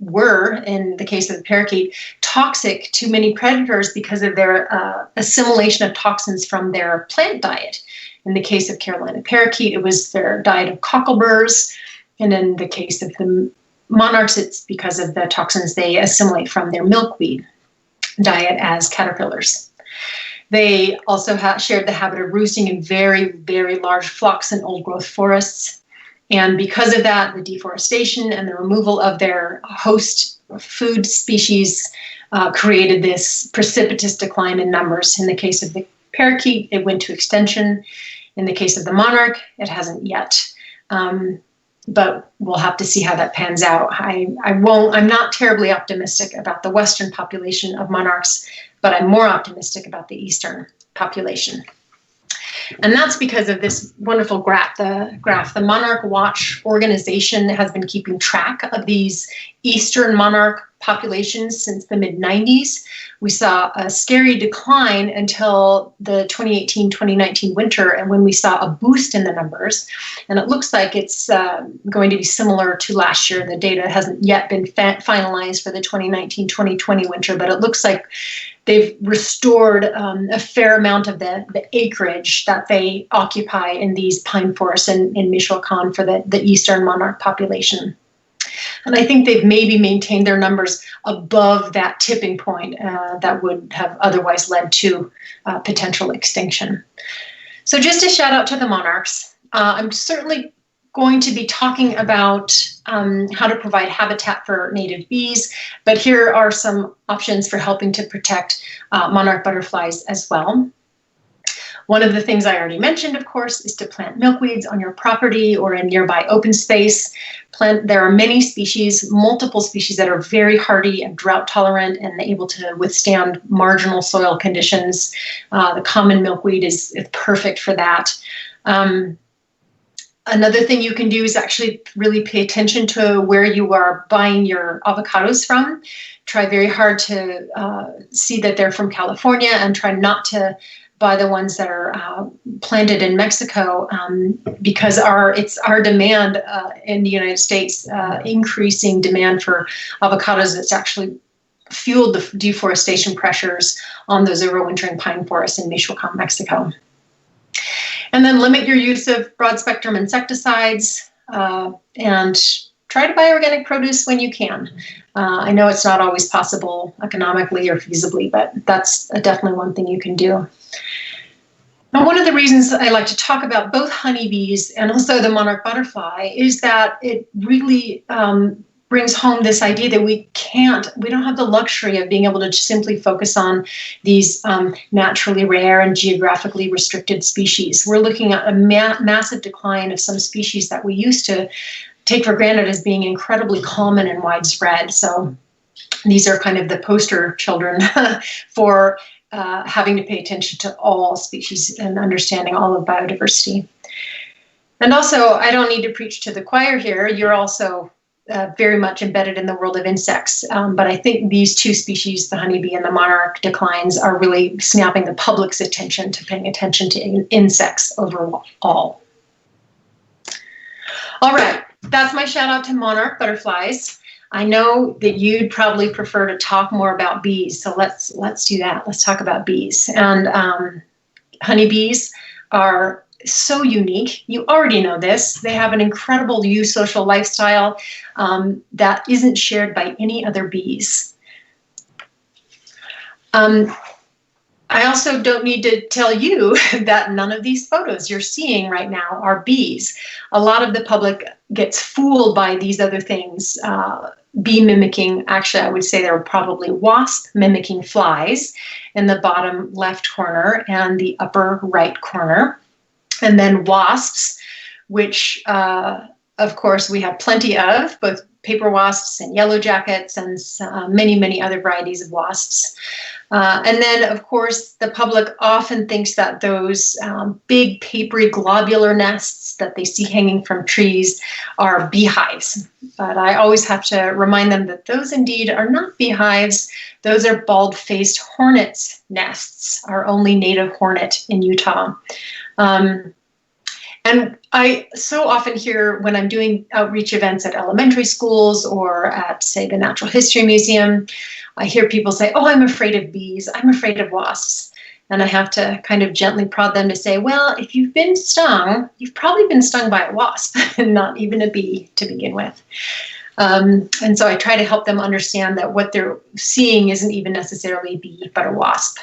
were, in the case of the parakeet, toxic to many predators because of their assimilation of toxins from their plant diet. In the case of Carolina parakeet, it was their diet of cockleburs. And in the case of the monarchs, it's because of the toxins they assimilate from their milkweed diet as caterpillars. They also shared the habit of roosting in very, very large flocks in old-growth forests. And because of that, the deforestation and the removal of their host food species created this precipitous decline in numbers. In the case of the parakeet, it went to extinction. In the case of the monarch, it hasn't yet. But we'll have to see how that pans out. I'm not terribly optimistic about the western population of monarchs, but I'm more optimistic about the eastern population. And that's because of this wonderful graph. The Monarch Watch organization has been keeping track of these eastern monarch populations since the mid-90s. We saw a scary decline until the 2018-2019 winter, and when we saw a boost in the numbers. And it looks like it's going to be similar to last year. The data hasn't yet been finalized for the 2019-2020 winter, but it looks like they've restored a fair amount of the acreage that they occupy in these pine forests in Michoacan for the eastern monarch population. And I think they've maybe maintained their numbers above that tipping point that would have otherwise led to potential extinction. So just a shout out to the monarchs. I'm certainly going to be talking about how to provide habitat for native bees, but here are some options for helping to protect monarch butterflies as well. One of the things I already mentioned, of course, is to plant milkweeds on your property or in nearby open space. There are many species, multiple species that are very hardy and drought tolerant and able to withstand marginal soil conditions. The common milkweed is perfect for that. Another thing you can do is actually really pay attention to where you are buying your avocados from. Try very hard to see that they're from California and try not to buy the ones that are planted in Mexico because it's our demand in the United States, increasing demand for avocados that's actually fueled the deforestation pressures on those overwintering pine forests in Michoacan, Mexico. And then limit your use of broad-spectrum insecticides and try to buy organic produce when you can. I know it's not always possible economically or feasibly, but that's definitely one thing you can do. Now, one of the reasons I like to talk about both honeybees and also the monarch butterfly is that it really brings home this idea that we don't have the luxury of being able to simply focus on these naturally rare and geographically restricted species. We're looking at a massive decline of some species that we used to take for granted as being incredibly common and widespread. So these are kind of the poster children for having to pay attention to all species and understanding all of biodiversity. And also, I don't need to preach to the choir here. You're also very much embedded in the world of insects. But I think these two species, the honeybee and the monarch declines, are really snapping the public's attention to paying attention to insects overall. All right, that's my shout out to monarch butterflies. I know that you'd probably prefer to talk more about bees, so let's do that. Let's talk about bees. And honeybees are so unique. You already know this. They have an incredible eusocial lifestyle that isn't shared by any other bees. I also don't need to tell you that none of these photos you're seeing right now are bees. A lot of the public gets fooled by these other things. Bee mimicking, actually, I would say there were probably wasp mimicking flies in the bottom left corner and the upper right corner. And then wasps, which, of course, we have plenty of, both paper wasps and yellow jackets and many, many other varieties of wasps. And then, of course, the public often thinks that those big papery globular nests that they see hanging from trees are beehives. But I always have to remind them that those indeed are not beehives. Those are bald-faced hornets' nests, our only native hornet in Utah. And I so often hear when I'm doing outreach events at elementary schools or at, say, the Natural History Museum, I hear people say, oh, I'm afraid of bees, I'm afraid of wasps. And I have to kind of gently prod them to say, well, if you've been stung, you've probably been stung by a wasp and not even a bee to begin with. And so I try to help them understand that what they're seeing isn't even necessarily a bee, but a wasp.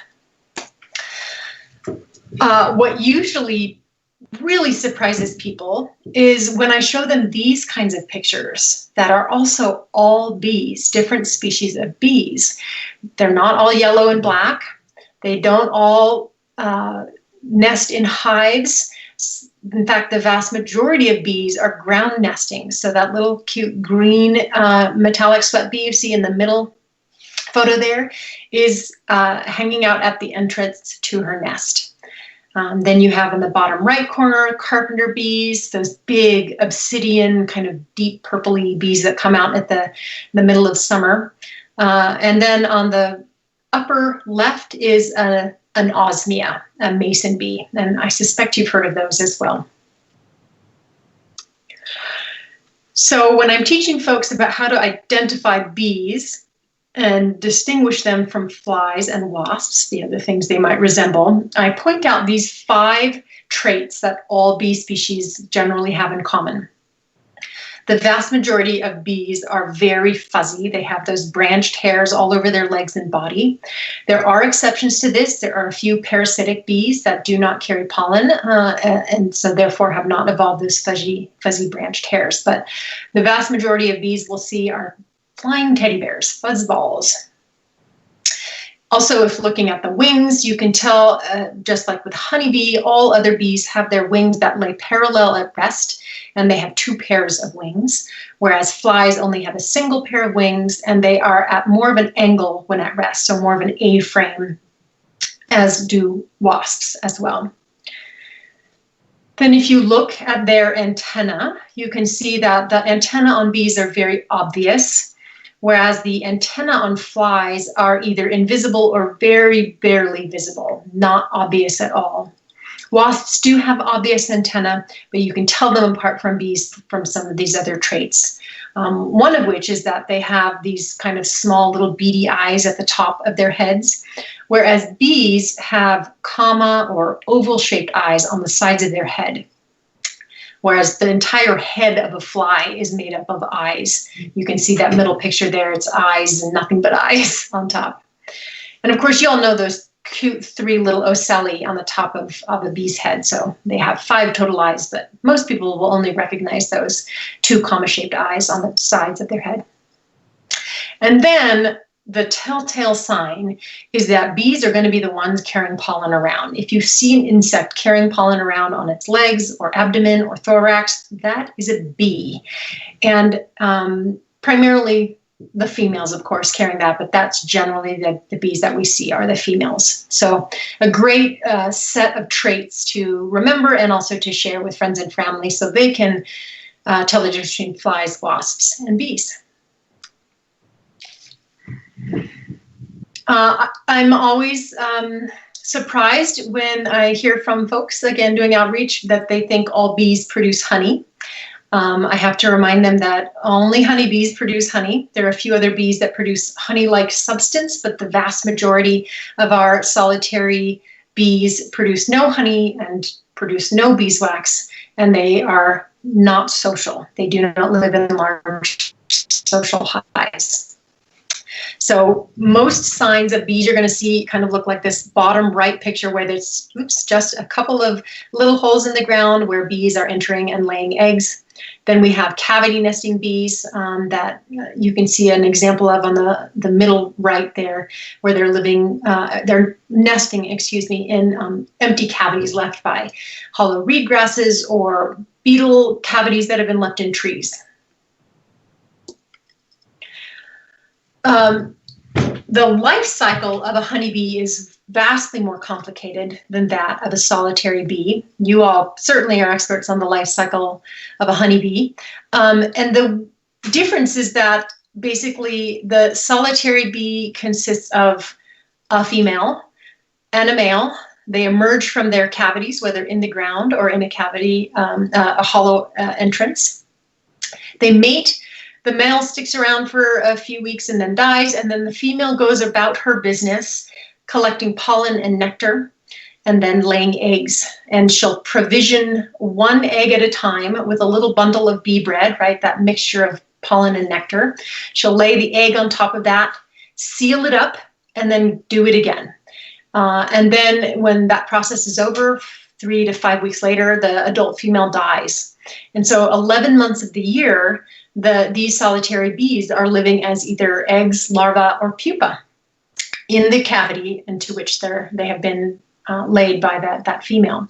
What usually really surprises people is when I show them these kinds of pictures that are also all bees, different species of bees. They're not all yellow and black. They don't all nest in hives. In fact, the vast majority of bees are ground nesting. So that little cute green metallic sweat bee you see in the middle photo there is hanging out at the entrance to her nest. Then you have in the bottom right corner, carpenter bees, those big obsidian kind of deep purpley bees that come out at the middle of summer. And then on the upper left is an osmia, a mason bee. And I suspect you've heard of those as well. So when I'm teaching folks about how to identify bees and distinguish them from flies and wasps, the other things they might resemble, I point out these 5 traits that all bee species generally have in common. The vast majority of bees are very fuzzy. They have those branched hairs all over their legs and body. There are exceptions to this. There are a few parasitic bees that do not carry pollen, and so therefore have not evolved those fuzzy branched hairs. But the vast majority of bees we'll see are flying teddy bears, fuzzballs. Also, if looking at the wings, you can tell, just like with honeybee, all other bees have their wings that lay parallel at rest, and they have 2 pairs of wings, whereas flies only have a single pair of wings, and they are at more of an angle when at rest, so more of an A-frame, as do wasps as well. Then if you look at their antenna, you can see that the antenna on bees are very obvious, whereas the antenna on flies are either invisible or very barely visible, not obvious at all. Wasps do have obvious antennae, but you can tell them apart from bees from some of these other traits. One of which is that they have these kind of small little beady eyes at the top of their heads, whereas bees have comma or oval-shaped eyes on the sides of their head. Whereas the entire head of a fly is made up of eyes. You can see that middle picture there. It's eyes and nothing but eyes on top. And of course, you all know those cute 3 little ocelli on the top of a bee's head. So they have 5 total eyes, but most people will only recognize those 2 comma-shaped eyes on the sides of their head. And then the telltale sign is that bees are going to be the ones carrying pollen around. If you see an insect carrying pollen around on its legs or abdomen or thorax, that is a bee. And primarily the females, of course, carrying that, but that's generally the bees that we see are the females. So a great set of traits to remember and also to share with friends and family so they can tell the difference between flies, wasps, and bees. I'm always surprised when I hear from folks, again, doing outreach, that they think all bees produce honey. I have to remind them that only honeybees produce honey. There are a few other bees that produce honey-like substance, but the vast majority of our solitary bees produce no honey and produce no beeswax, and they are not social. They do not live in large social hives. So most signs of bees you're going to see kind of look like this bottom right picture where there's just a couple of little holes in the ground where bees are entering and laying eggs. Then we have cavity nesting bees that you can see an example of on the middle right there, where they're living, they're nesting, in empty cavities left by hollow reed grasses or beetle cavities that have been left in trees. The life cycle of a honeybee is vastly more complicated than that of a solitary bee. You all certainly are experts on the life cycle of a honeybee. And the difference is that basically the solitary bee consists of a female and a male. They emerge from their cavities, whether in the ground or in a cavity, a hollow entrance. They mate. The male sticks around for a few weeks and then dies, and then the female goes about her business collecting pollen and nectar and then laying eggs. And she'll provision 1 egg at a time with a little bundle of bee bread, right, that mixture of pollen and nectar. She'll lay the egg on top of that, seal it up, and then do it again. And then when that process is over, 3 to 5 weeks later, the adult female dies. And so 11 months of the year, these solitary bees are living as either eggs, larvae, or pupa in the cavity into which they have been laid by that female.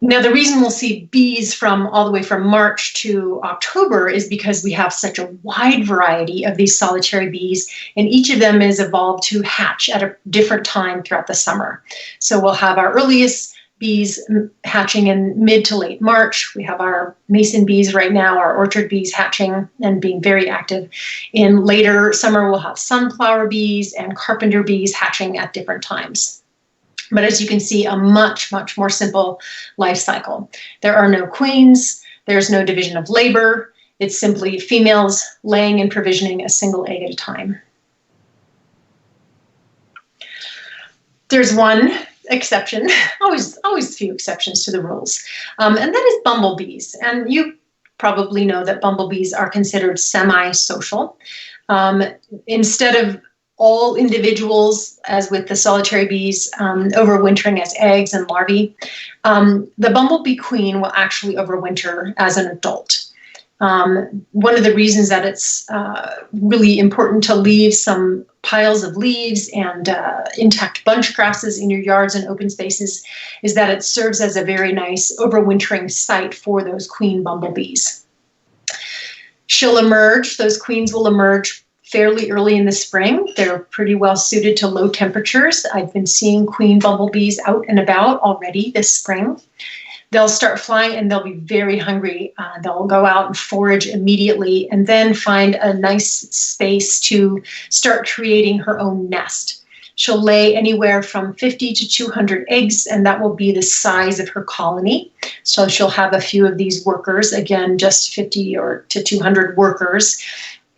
Now, the reason we'll see bees all the way from March to October is because we have such a wide variety of these solitary bees, and each of them is evolved to hatch at a different time throughout the summer. So we'll have our earliest bees hatching in mid to late March. We have our mason bees right now, our orchard bees hatching and being very active. In later summer, we'll have sunflower bees and carpenter bees hatching at different times. But as you can see, a much, much more simple life cycle. There are no queens. There's no division of labor. It's simply females laying and provisioning a single egg at a time. There's one exception, always a few exceptions to the rules, and that is bumblebees. And you probably know that bumblebees are considered semi-social. Instead of all individuals, as with the solitary bees, overwintering as eggs and larvae, the bumblebee queen will actually overwinter as an adult. One of the reasons that it's really important to leave some piles of leaves and intact bunch grasses in your yards and open spaces is that it serves as a very nice overwintering site for those queen bumblebees. She'll emerge, those queens will emerge fairly early in the spring. They're pretty well suited to low temperatures. I've been seeing queen bumblebees out and about already this spring. They'll start flying and they'll be very hungry. They'll go out and forage immediately and then find a nice space to start creating her own nest. She'll lay anywhere from 50 to 200 eggs, and that will be the size of her colony. So she'll have a few of these workers, again, just 50 or to 200 workers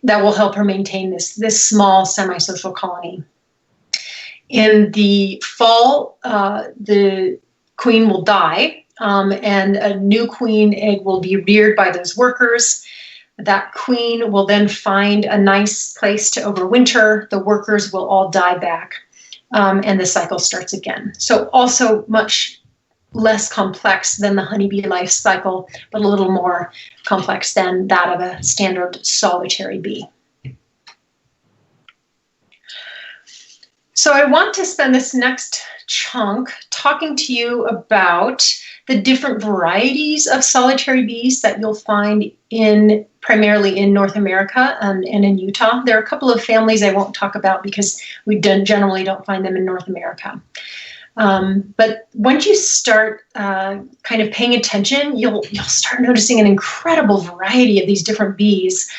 that will help her maintain this small semi-social colony. In the fall, the queen will die. And a new queen egg will be reared by those workers. That queen will then find a nice place to overwinter. The workers will all die back, and the cycle starts again. So also much less complex than the honeybee life cycle, but a little more complex than that of a standard solitary bee. So I want to spend this next chunk talking to you about the different varieties of solitary bees that you'll find primarily in North America and in Utah. There are a couple of families I won't talk about because we generally don't find them in North America. But once you start kind of paying attention, you'll start noticing an incredible variety of these different bees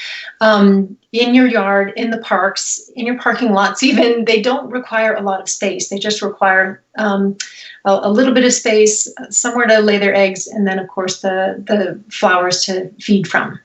in your yard, in the parks, in your parking lots. Even they don't require a lot of space. They just require a little bit of space, somewhere to lay their eggs, and then of course the flowers to feed from.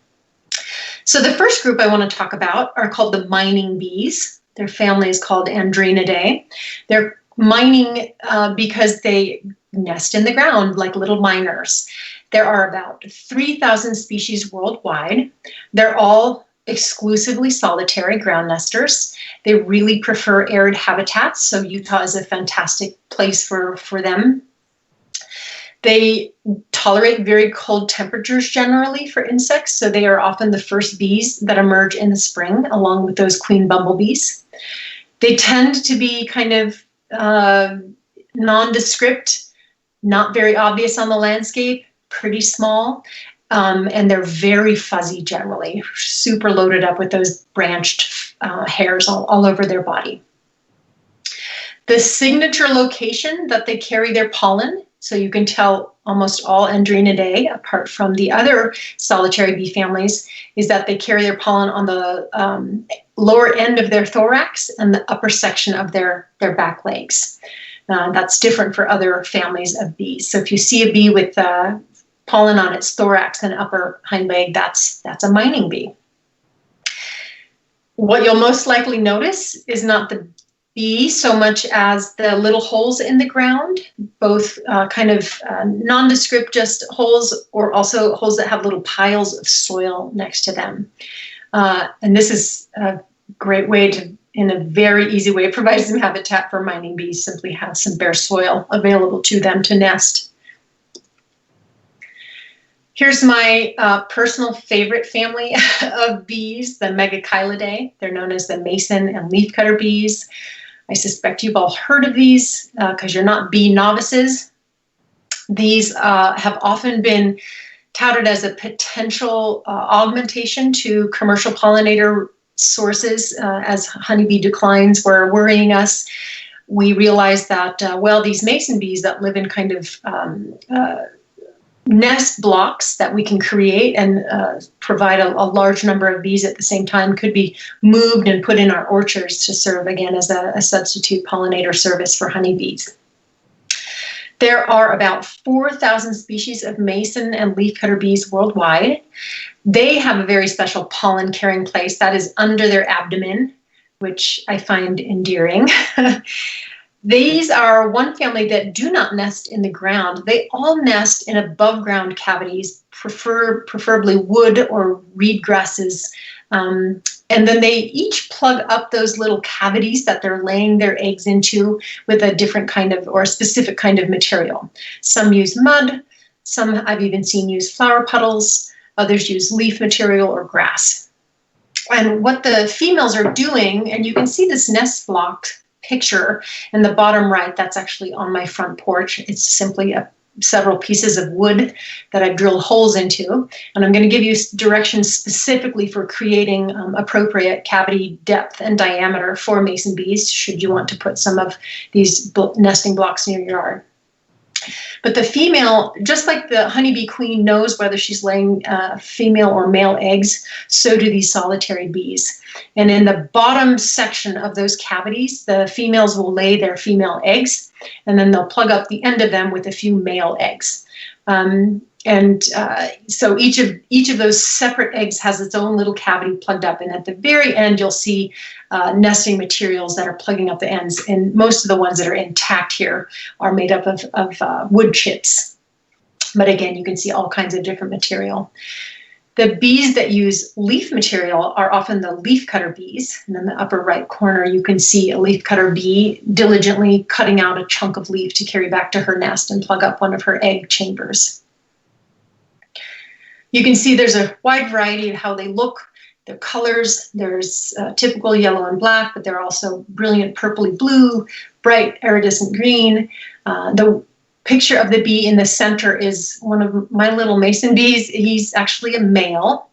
So the first group I want to talk about are called the mining bees. Their family is called Andrenidae. They're mining because they nest in the ground like little miners. There are about 3,000 species worldwide. They're all exclusively solitary ground nesters. They really prefer arid habitats, so Utah is a fantastic place for them. They tolerate very cold temperatures generally for insects, so they are often the first bees that emerge in the spring, along with those queen bumblebees. They tend to be kind of nondescript, not very obvious on the landscape, pretty small, and they're very fuzzy generally, super loaded up with those branched hairs all over their body. The signature location that they carry their pollen, so you can tell almost all Andrenidae, apart from the other solitary bee families, is that they carry their pollen on the lower end of their thorax and the upper section of their back legs. That's different for other families of bees. So if you see a bee with pollen on its thorax and upper hind leg, that's a mining bee. What you'll most likely notice is not the bee so much as the little holes in the ground, both kind of nondescript, just holes, or also holes that have little piles of soil next to them. And this is a great way to, in a very easy way, provide some habitat for mining bees, simply have some bare soil available to them to nest. Here's my personal favorite family of bees, the Megachilidae. They're known as the mason and leafcutter bees. I suspect you've all heard of these because you're not bee novices. These have often been touted as a potential augmentation to commercial pollinator sources as honeybee declines were worrying us. we realized that, these mason bees that live in kind of nest blocks that we can create and provide a large number of bees at the same time could be moved and put in our orchards to serve, again, as a substitute pollinator service for honeybees. There are about 4,000 species of mason and leafcutter bees worldwide. They have a very special pollen carrying place that is under their abdomen, which I find endearing. These are one family that do not nest in the ground. They all nest in above ground cavities, preferably wood or reed grasses. And then they each plug up those little cavities that they're laying their eggs into with a different kind of, or a specific kind of material. Some use mud, some I've even seen use flower puddles, others use leaf material or grass. And what the females are doing, and you can see this nest block picture in the bottom right, that's actually on my front porch. It's simply several pieces of wood that I've drilled holes into. And I'm going to give you directions specifically for creating appropriate cavity depth and diameter for mason bees, should you want to put some of these nesting blocks in your yard. But the female, just like the honeybee queen knows whether she's laying female or male eggs, so do these solitary bees. And in the bottom section of those cavities, the females will lay their female eggs, and then they'll plug up the end of them with a few male eggs. So each of those separate eggs has its own little cavity plugged up, and at the very end you'll see nesting materials that are plugging up the ends, and most of the ones that are intact here are made up of wood chips. But again, you can see all kinds of different material. The bees that use leaf material are often the leafcutter bees, and in the upper right corner you can see a leafcutter bee diligently cutting out a chunk of leaf to carry back to her nest and plug up one of her egg chambers. You can see there's a wide variety of how they look, their colors. There's typical yellow and black, but there are also brilliant purpley blue, bright iridescent green. The picture of the bee in the center is one of my little mason bees. He's actually a male.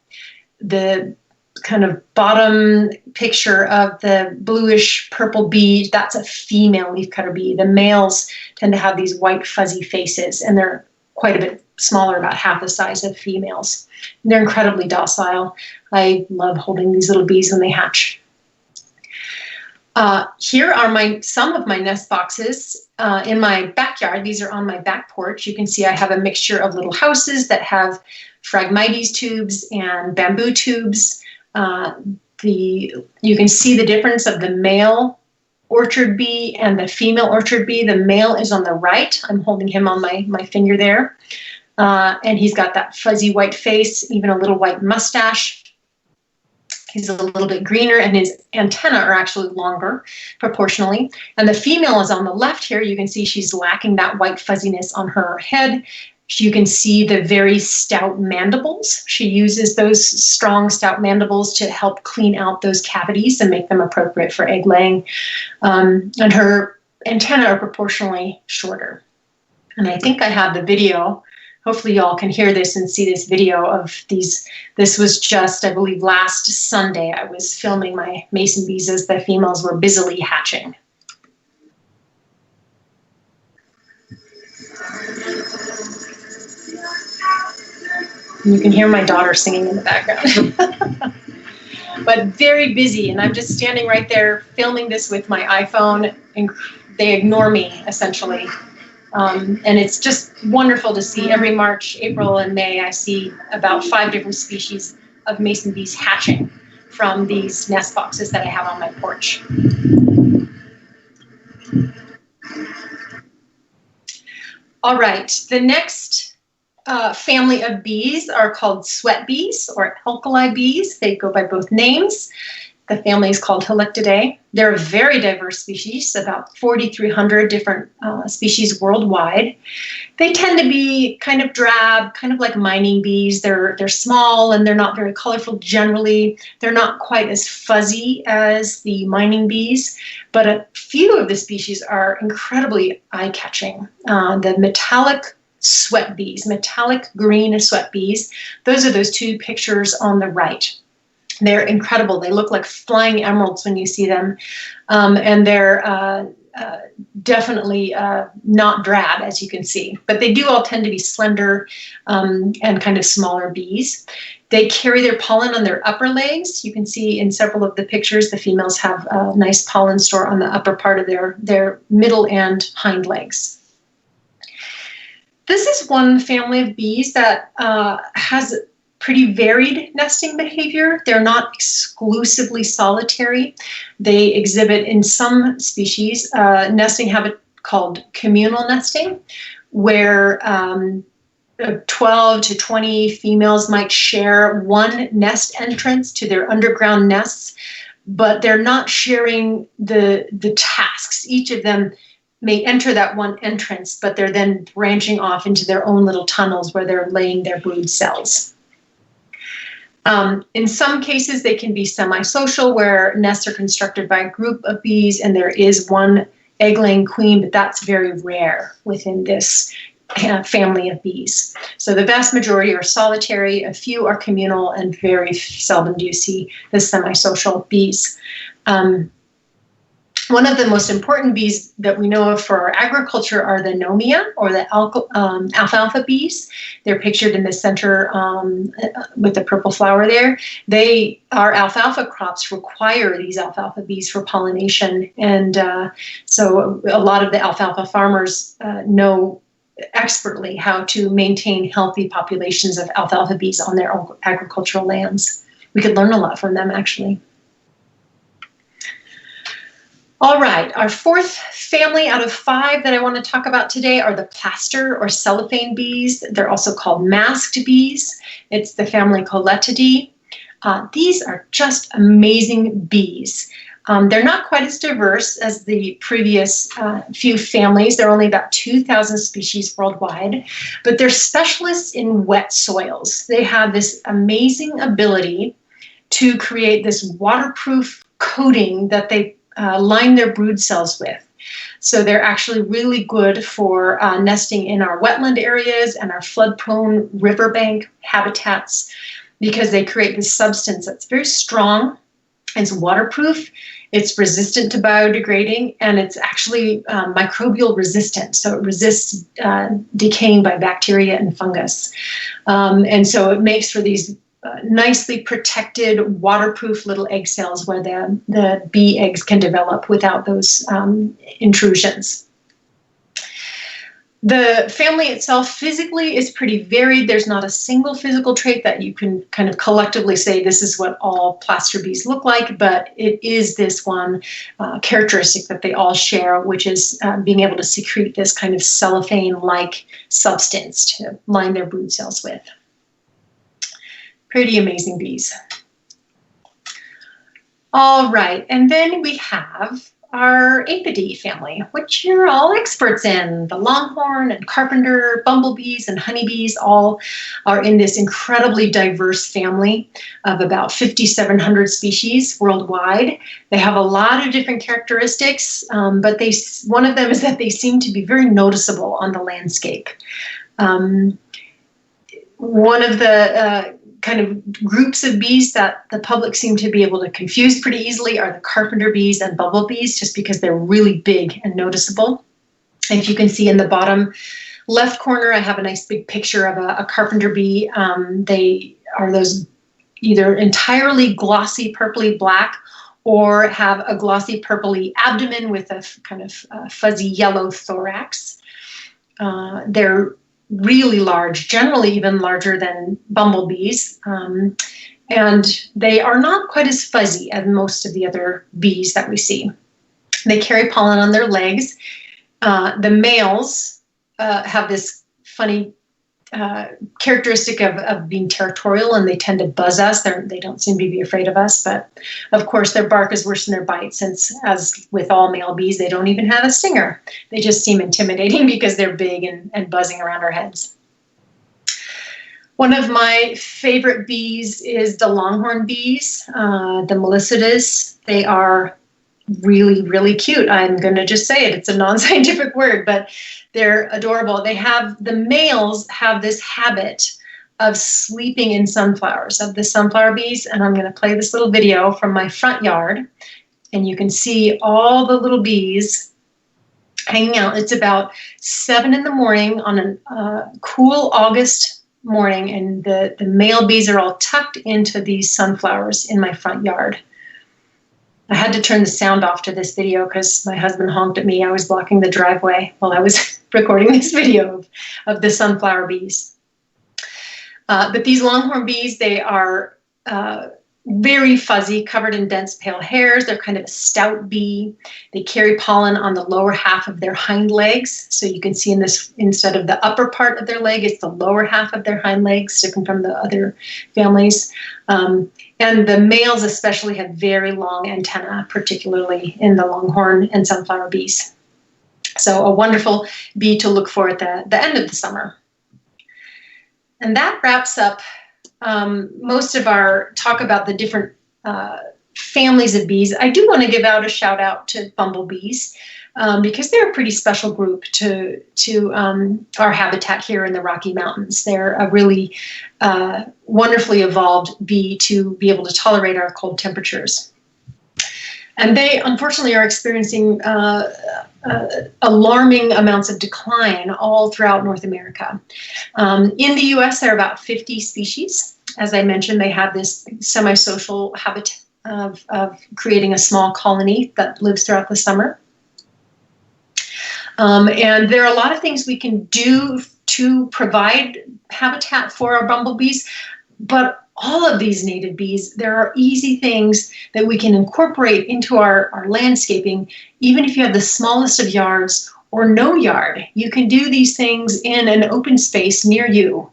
The kind of bottom picture of the bluish purple bee, that's a female leafcutter bee. The males tend to have these white fuzzy faces, and they're quite a bit smaller, about half the size of females. They're incredibly docile. I love holding these little bees when they hatch. Here are some of my nest boxes in my backyard. These are on my back porch. You can see I have a mixture of little houses that have Phragmites tubes and bamboo tubes. You can see the difference of the male orchard bee and the female orchard bee. The male is on the right. I'm holding him on my finger there. And he's got that fuzzy white face, even a little white mustache. He's a little bit greener, and his antennae are actually longer proportionally. And the female is on the left here. You can see she's lacking that white fuzziness on her head. You can see the very stout mandibles. She uses those strong, stout mandibles to help clean out those cavities and make them appropriate for egg laying. And her antennae are proportionally shorter. And I think I have the video. Hopefully y'all can hear this and see this video of these. This was just, I believe, last Sunday. I was filming my mason bees as the females were busily hatching. And you can hear my daughter singing in the background. But very busy, and I'm just standing right there filming this with my iPhone, and they ignore me, essentially. And it's just wonderful to see. Every March, April, and May, I see about 5 different species of mason bees hatching from these nest boxes that I have on my porch. All right, the next family of bees are called sweat bees or alkali bees. They go by both names. The family is called Halictidae. They're a very diverse species, about 4,300 different species worldwide. They tend to be kind of drab, kind of like mining bees. They're small and they're not very colorful generally. They're not quite as fuzzy as the mining bees, but a few of the species are incredibly eye-catching. The metallic sweat bees, metallic green sweat bees, those are those 2 pictures on the right. They're incredible. They look like flying emeralds when you see them. And they're definitely not drab, as you can see. But they do all tend to be slender and kind of smaller bees. They carry their pollen on their upper legs. You can see in several of the pictures, the females have a nice pollen store on the upper part of their middle and hind legs. This is one family of bees that has pretty varied nesting behavior. They're not exclusively solitary. They exhibit, in some species, a nesting habit called communal nesting, where 12 to 20 females might share one nest entrance to their underground nests, but they're not sharing the tasks. Each of them may enter that one entrance, but they're then branching off into their own little tunnels where they're laying their brood cells. In some cases, they can be semi-social, where nests are constructed by a group of bees and there is one egg-laying queen, but that's very rare within this family of bees. So the vast majority are solitary, a few are communal, and very seldom do you see the semi-social bees. One of the most important bees that we know of for our agriculture are the nomia, or the alfalfa bees. They're pictured in the center with the purple flower there. Our alfalfa crops require these alfalfa bees for pollination. And so a lot of the alfalfa farmers know expertly how to maintain healthy populations of alfalfa bees on their agricultural lands. We could learn a lot from them, actually. All right, our fourth family out of 5 that I want to talk about today are the plaster or cellophane bees. They're also called masked bees. It's the family Coletidae. These are just amazing bees. They're not quite as diverse as the previous few families. There are only about 2,000 species worldwide, but they're specialists in wet soils. They have this amazing ability to create this waterproof coating that they line their brood cells with. So they're actually really good for nesting in our wetland areas and our flood-prone riverbank habitats, because they create this substance that's very strong, it's waterproof, it's resistant to biodegrading, and it's actually microbial resistant. So it resists decaying by bacteria and fungus. And so it makes for these nicely protected, waterproof little egg cells where the bee eggs can develop without those intrusions. The family itself physically is pretty varied. There's not a single physical trait that you can kind of collectively say this is what all plaster bees look like, but it is this one characteristic that they all share, which is being able to secrete this kind of cellophane-like substance to line their brood cells with. Pretty amazing bees. All right, and then we have our Apidae family, which you're all experts in. The longhorn and carpenter, bumblebees and honeybees all are in this incredibly diverse family of about 5,700 species worldwide. They have a lot of different characteristics, but one of them is that they seem to be very noticeable on the landscape. One of the kind of groups of bees that the public seem to be able to confuse pretty easily are the carpenter bees and bumblebees, just because they're really big and noticeable. And if you can see in the bottom left corner, I have a nice big picture of a carpenter bee. They are those either entirely glossy purpley black or have a glossy purpley abdomen with a kind of fuzzy yellow thorax. They're really large, generally even larger than bumblebees, and they are not quite as fuzzy as most of the other bees that we see. They carry pollen on their legs. The males have this funny characteristic of being territorial, and they tend to buzz us. They don't seem to be afraid of us, but of course their bark is worse than their bite, since, as with all male bees, they don't even have a stinger. They just seem intimidating because they're big and buzzing around our heads. One of my favorite bees is the longhorn bees, the Melissodus. They are really, really cute. I'm going to just say it. It's a non-scientific word, but they're adorable. The males have this habit of sleeping in sunflowers, of the sunflower bees. And I'm going to play this little video from my front yard. And you can see all the little bees hanging out. It's about 7 in the morning on a cool August morning, and the male bees are all tucked into these sunflowers in my front yard. I had to turn the sound off to this video because my husband honked at me. I was blocking the driveway while I was recording this video of the sunflower bees. But these longhorn bees, they are very fuzzy, covered in dense pale hairs. They're kind of a stout bee. They carry pollen on the lower half of their hind legs. So you can see in this, instead of the upper part of their leg, it's the lower half of their hind legs, different from the other families. And the males especially have very long antennae, particularly in the longhorn and sunflower bees. So a wonderful bee to look for at the end of the summer. And that wraps up most of our talk about the different families of bees. I do want to give out a shout out to bumblebees because they're a pretty special group to our habitat here in the Rocky Mountains. They're a really wonderfully evolved bee to be able to tolerate our cold temperatures. And they, unfortunately, are experiencing alarming amounts of decline all throughout North America. In the U.S., there are about 50 species. As I mentioned, they have this semi-social habit of creating a small colony that lives throughout the summer. And there are a lot of things we can do to provide habitat for our bumblebees, but all of these native bees, there are easy things that we can incorporate into our landscaping, even if you have the smallest of yards or no yard. You can do these things in an open space near you.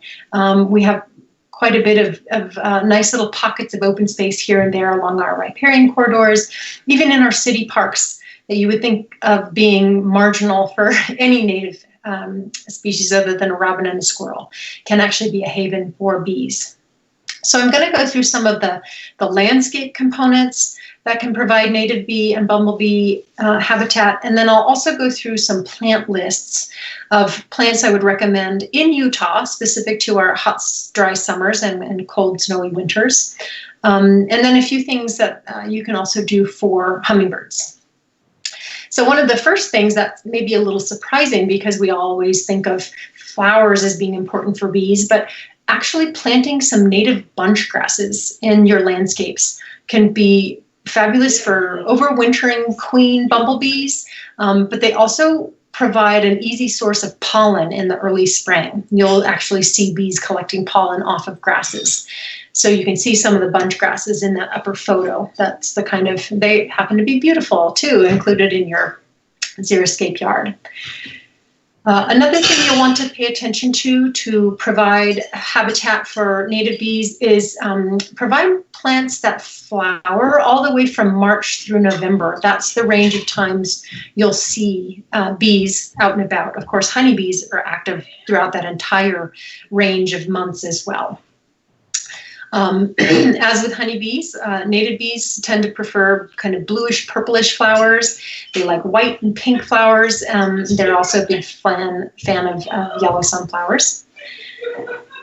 We have quite a bit of nice little pockets of open space here and there along our riparian corridors, even in our city parks that you would think of being marginal for any native species other than a robin and a squirrel, can actually be a haven for bees. So I'm going to go through some of the landscape components that can provide native bee and bumblebee habitat, and then I'll also go through some plant lists of plants I would recommend in Utah, specific to our hot, dry summers and cold, snowy winters, and then a few things that you can also do for hummingbirds. So one of the first things that may be a little surprising, because we always think of flowers as being important for bees, but actually planting some native bunch grasses in your landscapes can be fabulous for overwintering queen bumblebees, but they also provide an easy source of pollen in the early spring. You'll actually see bees collecting pollen off of grasses. So you can see some of the bunch grasses in that upper photo. That's the kind of, they happen to be beautiful too, included in your xeriscape yard. Another thing you'll want to pay attention to provide habitat for native bees is provide plants that flower all the way from March through November. That's the range of times you'll see bees out and about. Of course, honeybees are active throughout that entire range of months as well. As with honeybees, native bees tend to prefer kind of bluish, purplish flowers. They like white and pink flowers. They're also a big fan of yellow sunflowers.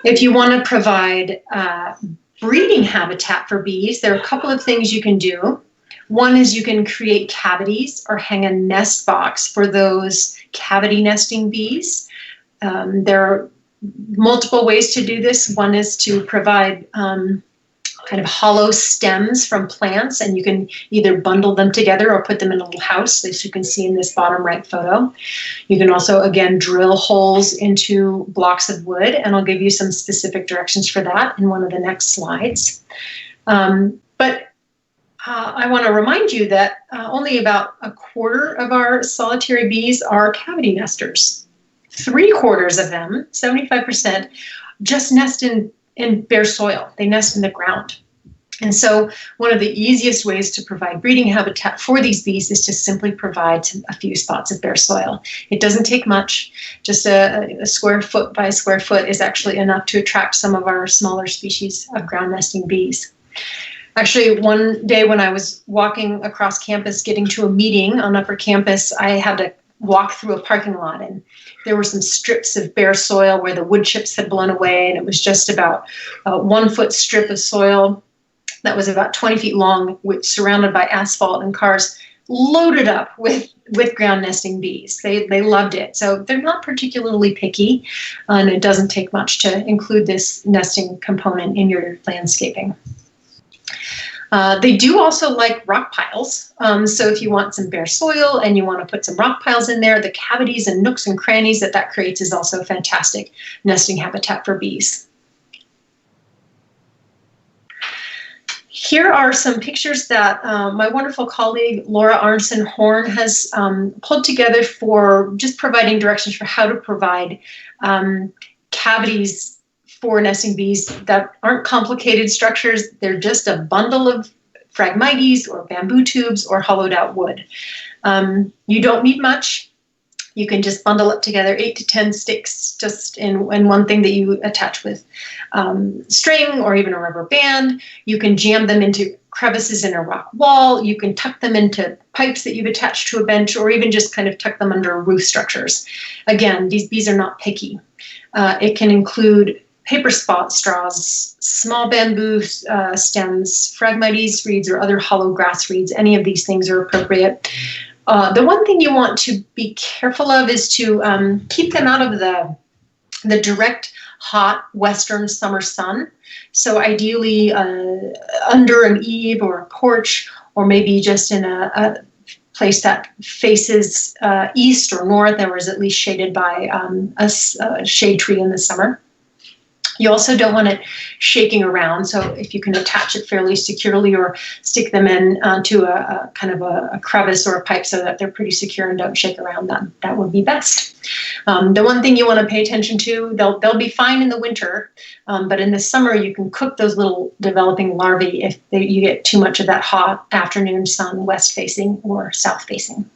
If you want to provide breeding habitat for bees, there are a couple of things you can do. One is you can create cavities or hang a nest box for those cavity nesting bees. There are multiple ways to do this. One is to provide kind of hollow stems from plants, and you can either bundle them together or put them in a little house, as you can see in this bottom right photo. You can also, again, drill holes into blocks of wood, and I'll give you some specific directions for that in one of the next slides. But I want to remind you that only about a quarter of our solitary bees are cavity nesters. 3/4 of them, 75%, just nest in bare soil. They nest in the ground. And so one of the easiest ways to provide breeding habitat for these bees is to simply provide a few spots of bare soil. It doesn't take much. Just a square foot by a square foot is actually enough to attract some of our smaller species of ground nesting bees. Actually, one day when I was walking across campus getting to a meeting on upper campus, I had to walk through a parking lot, and there were some strips of bare soil where the wood chips had blown away, and it was just about a 1 foot strip of soil that was about 20 feet long, surrounded by asphalt and cars loaded up with with ground nesting bees. They loved it. So they're not particularly picky, and it doesn't take much to include this nesting component in your landscaping. They do also like rock piles. So if you want some bare soil and you want to put some rock piles in there, the cavities and nooks and crannies that creates is also a fantastic nesting habitat for bees. Here are some pictures that my wonderful colleague Laura Arnson-Horn has pulled together for just providing directions for how to provide cavities for nesting bees that aren't complicated structures. They're just a bundle of Phragmites or bamboo tubes or hollowed out wood. You don't need much. You can just bundle it together, 8 to 10 sticks, just in one thing that you attach with string or even a rubber band. You can jam them into crevices in a rock wall. You can tuck them into pipes that you've attached to a bench, or even just kind of tuck them under roof structures. Again, these bees are not picky. It can include paper straws, small bamboo stems, Phragmites reeds, or other hollow grass reeds. Any of these things are appropriate. The one thing you want to be careful of is to keep them out of the direct, hot western summer sun. So ideally under an eave or a porch, or maybe just in a place that faces east or north and is at least shaded by a shade tree in the summer. You also don't want it shaking around, so if you can attach it fairly securely or stick them in to a kind of a crevice or a pipe so that they're pretty secure and don't shake around, that would be best. The one thing you want to pay attention to, they'll be fine in the winter, but in the summer you can cook those little developing larvae if you get too much of that hot afternoon sun west facing or south facing.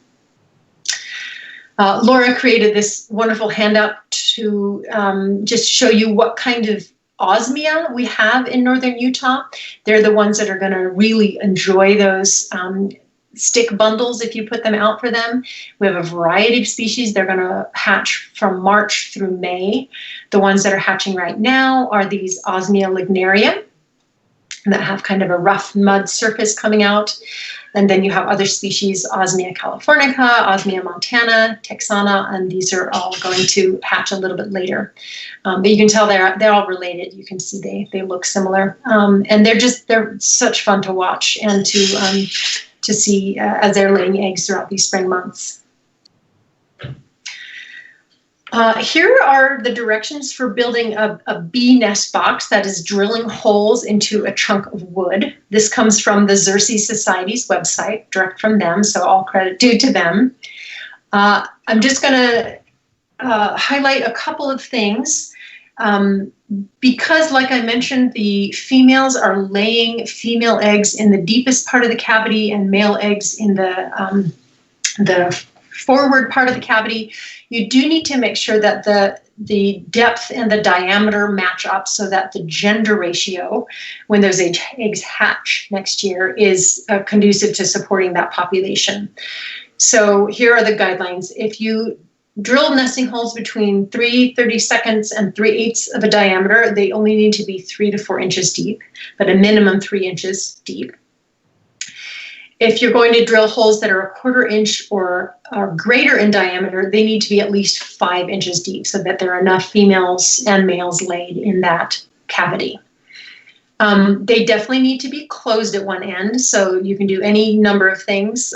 Laura created this wonderful handout to just show you what kind of osmia we have in northern Utah. They're the ones that are going to really enjoy those stick bundles if you put them out for them. We have a variety of species. They're going to hatch from March through May. The ones that are hatching right now are these Osmia lignaria that have kind of a rough mud surface coming out. And then you have other species, Osmia californica, Osmia montana, texana, and these are all going to hatch a little bit later. But you can tell they're all related. You can see they look similar. And they're such fun to watch and to see as they're laying eggs throughout these spring months. Here are the directions for building a bee nest box that is drilling holes into a chunk of wood. This comes from the Xerces Society's website, direct from them, so all credit due to them. I'm just going to highlight a couple of things. Because, like I mentioned, the females are laying female eggs in the deepest part of the cavity and male eggs in the forward part of the cavity, you do need to make sure that the depth and the diameter match up so that the gender ratio, when those eggs hatch next year, is conducive to supporting that population. So here are the guidelines. If you drill nesting holes between 3/32 and 3/8 of a diameter, they only need to be 3 to 4 inches deep, but a minimum 3 inches deep. If you're going to drill holes that are 1/4 inch or greater in diameter, they need to be at least 5 inches deep so that there are enough females and males laid in that cavity. They definitely need to be closed at one end, so you can do any number of things.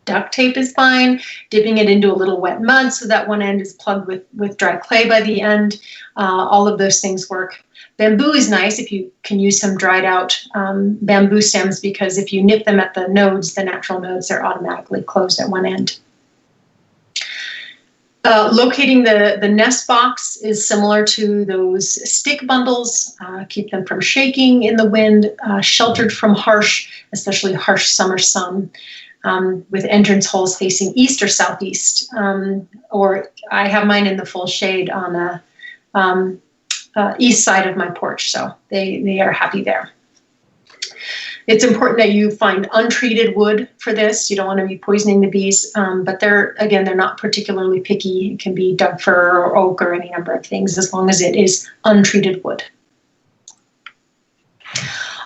Duct tape is fine, dipping it into a little wet mud so that one end is plugged with dry clay by the end. All of those things work. Bamboo is nice if you can use some dried out bamboo stems, because if you nip them at the nodes, the natural nodes, they're automatically closed at one end. Locating the nest box is similar to those stick bundles. Keep them from shaking in the wind, sheltered from especially harsh summer sun, with entrance holes facing east or southeast. Or I have mine in the full shade on the east side of my porch, so they are happy there. It's important that you find untreated wood for this. You don't want to be poisoning the bees, but they're not particularly picky. It can be Doug fir or oak or any number of things as long as it is untreated wood.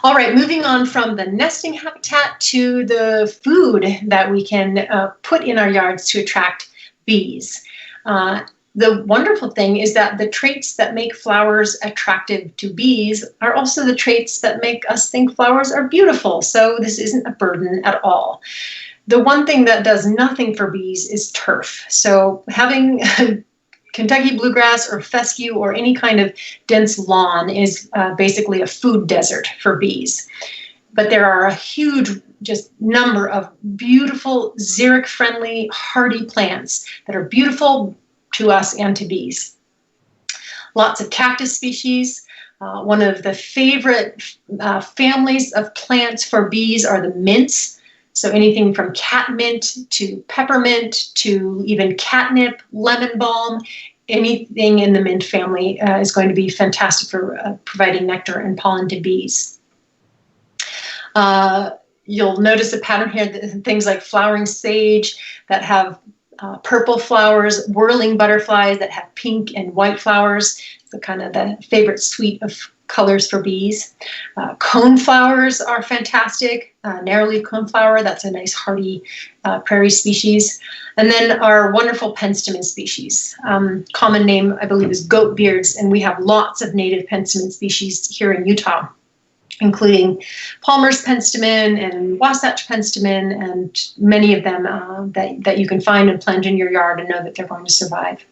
All right, moving on from the nesting habitat to the food that we can put in our yards to attract bees. The wonderful thing is that the traits that make flowers attractive to bees are also the traits that make us think flowers are beautiful. So this isn't a burden at all. The one thing that does nothing for bees is turf. So having Kentucky bluegrass or fescue or any kind of dense lawn is basically a food desert for bees. But there are a huge just number of beautiful xeric-friendly hardy plants that are beautiful to us and to bees. Lots of cactus species. One of the favorite families of plants for bees are the mints. So anything from catmint to peppermint to even catnip, lemon balm, anything in the mint family is going to be fantastic for providing nectar and pollen to bees. You'll notice a pattern here, things like flowering sage that have purple flowers, whirling butterflies that have pink and white flowers. So kind of the favorite suite of colors for bees. Cone flowers are fantastic. Narrowleaf coneflower, that's a nice hardy prairie species. And then our wonderful penstemon species. Common name, I believe, is goatbeards, and we have lots of native penstemon species here in Utah, including Palmer's penstemon and Wasatch penstemon, and many of them that you can find and plant in your yard and know that they're going to survive.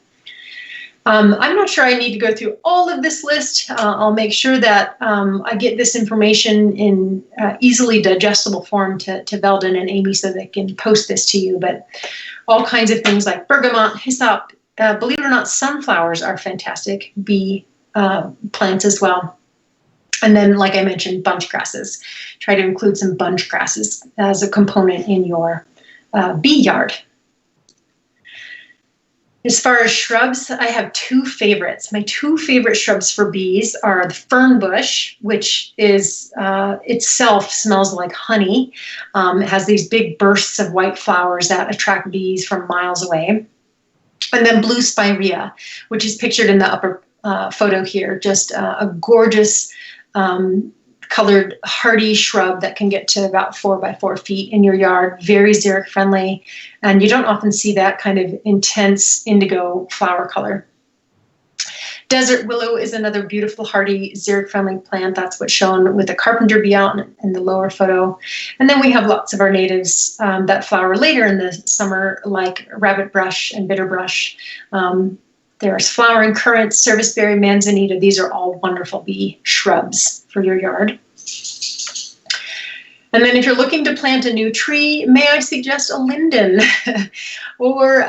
I'm not sure I need to go through all of this list. I'll make sure that I get this information in easily digestible form to Veldon and Amy so they can post this to you. But all kinds of things like bergamot, hyssop, believe it or not, sunflowers are fantastic bee plants as well. And then, like I mentioned, bunch grasses. Try to include some bunch grasses as a component in your bee yard. As far as shrubs, I have two favorites. My two favorite shrubs for bees are the fern bush, which is itself smells like honey. It has these big bursts of white flowers that attract bees from miles away. And then blue spirea, which is pictured in the upper photo here, just a gorgeous colored hardy shrub that can get to about 4 by 4 feet in your yard, very xeric friendly, and you don't often see that kind of intense indigo flower color. Desert willow is another beautiful hardy xeric friendly plant. That's what's shown with the carpenter bee out in the lower photo. And then we have lots of our natives that flower later in the summer, like rabbit brush and bitter brush. There's flowering currant, serviceberry, manzanita. These are all wonderful bee shrubs for your yard. And then if you're looking to plant a new tree, may I suggest a linden or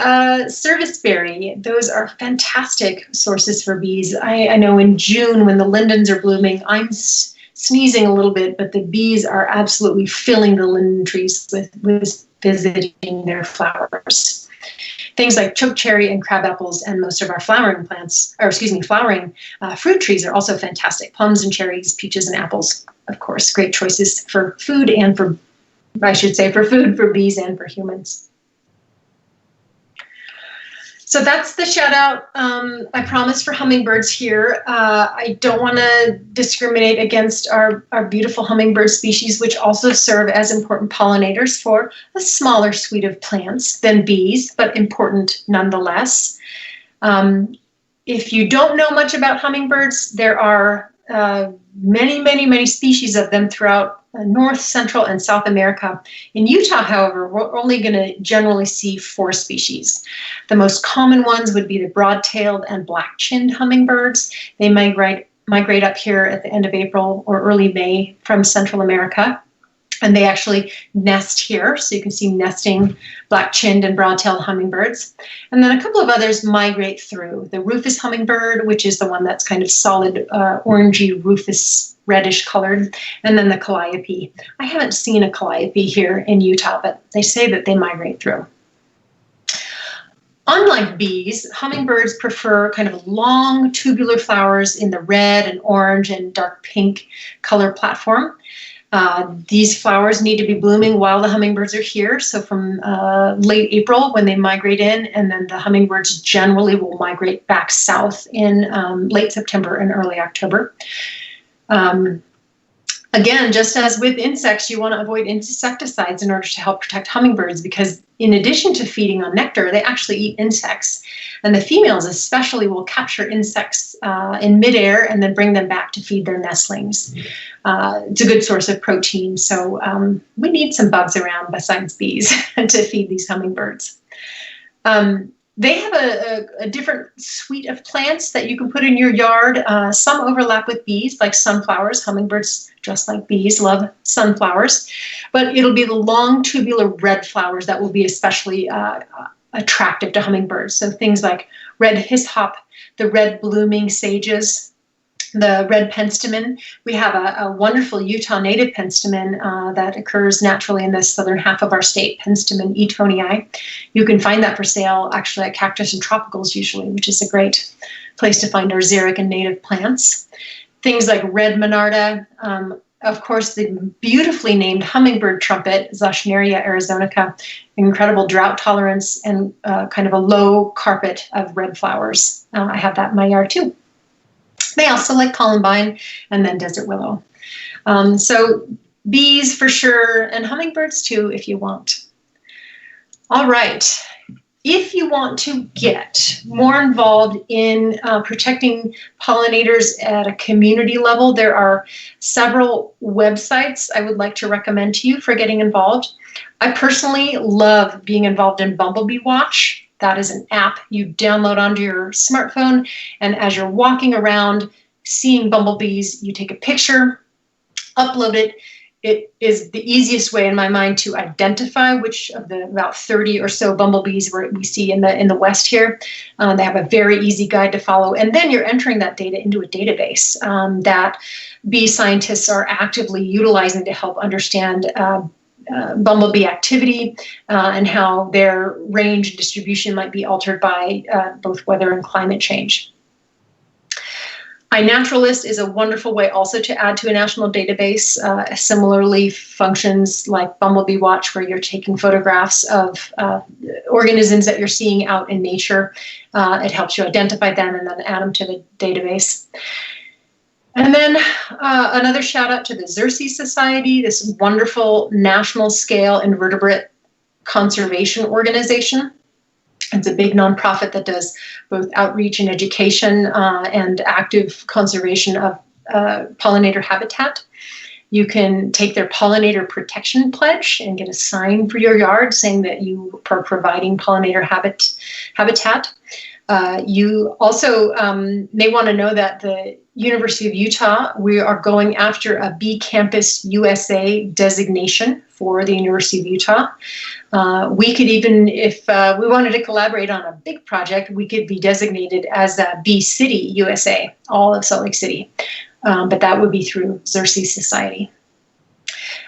serviceberry? Those are fantastic sources for bees. I know in June when the lindens are blooming, I'm sneezing a little bit, but the bees are absolutely filling the linden trees with visiting their flowers. Things like chokecherry and crabapples and most of our flowering fruit trees are also fantastic. Plums and cherries, peaches and apples, of course, great choices for food and for food for bees and for humans. So that's the shout out I promise for hummingbirds here. I don't want to discriminate against our beautiful hummingbird species, which also serve as important pollinators for a smaller suite of plants than bees, but important nonetheless. If you don't know much about hummingbirds, there are many species of them throughout North, Central, and South America. In Utah, however, we're only going to generally see 4 species. The most common ones would be the broad-tailed and black-chinned hummingbirds. They migrate up here at the end of April or early May from Central America. And they actually nest here, so you can see nesting black-chinned and broad-tailed hummingbirds. And then a couple of others migrate through. The rufous hummingbird, which is the one that's kind of solid orangey rufous reddish colored, and then the calliope. I haven't seen a calliope here in Utah, but they say that they migrate through. Unlike bees, hummingbirds prefer kind of long tubular flowers in the red and orange and dark pink color platform. These flowers need to be blooming while the hummingbirds are here, so from late April when they migrate in, and then the hummingbirds generally will migrate back south in late September and early October. Again, just as with insects, you want to avoid insecticides in order to help protect hummingbirds, because in addition to feeding on nectar, they actually eat insects. And the females especially will capture insects in midair and then bring them back to feed their nestlings. It's a good source of protein. So we need some bugs around besides bees to feed these hummingbirds. They have a different suite of plants that you can put in your yard. Some overlap with bees, like sunflowers. Hummingbirds, just like bees, love sunflowers. But it'll be the long tubular red flowers that will be especially attractive to hummingbirds. So things like red hisshop, the red blooming sages, the red penstemon. We have a wonderful Utah native penstemon that occurs naturally in the southern half of our state, Penstemon eatonii. You can find that for sale actually at Cactus and Tropicals usually, which is a great place to find our xeric and native plants. Things like red monarda, of course, the beautifully named hummingbird trumpet, Zachneria arizonica, incredible drought tolerance and kind of a low carpet of red flowers. I have that in my yard too. They also like columbine and then desert willow. So bees for sure, and hummingbirds too if you want. All right. If you want to get more involved in protecting pollinators at a community level, there are several websites I would like to recommend to you for getting involved. I personally love being involved in Bumblebee Watch. That is an app you download onto your smartphone, and as you're walking around seeing bumblebees, you take a picture, upload it. It is the easiest way in my mind to identify which of the about 30 or so bumblebees we see in the West here. They have a very easy guide to follow, and then you're entering that data into a database that bee scientists are actively utilizing to help understand bumblebee activity and how their range and distribution might be altered by both weather and climate change. iNaturalist is a wonderful way also to add to a national database. Similarly, functions like Bumblebee Watch, where you're taking photographs of organisms that you're seeing out in nature. It helps you identify them and then add them to the database. And then another shout out to the Xerces Society, this wonderful national scale invertebrate conservation organization. It's a big nonprofit that does both outreach and education and active conservation of pollinator habitat. You can take their pollinator protection pledge and get a sign for your yard saying that you are providing pollinator habitat. You also may want to know that the University of Utah, we are going after a Bee Campus USA designation for the University of Utah. We could even, if we wanted to collaborate on a big project, we could be designated as a Bee City USA, all of Salt Lake City. But that would be through Xerces Society.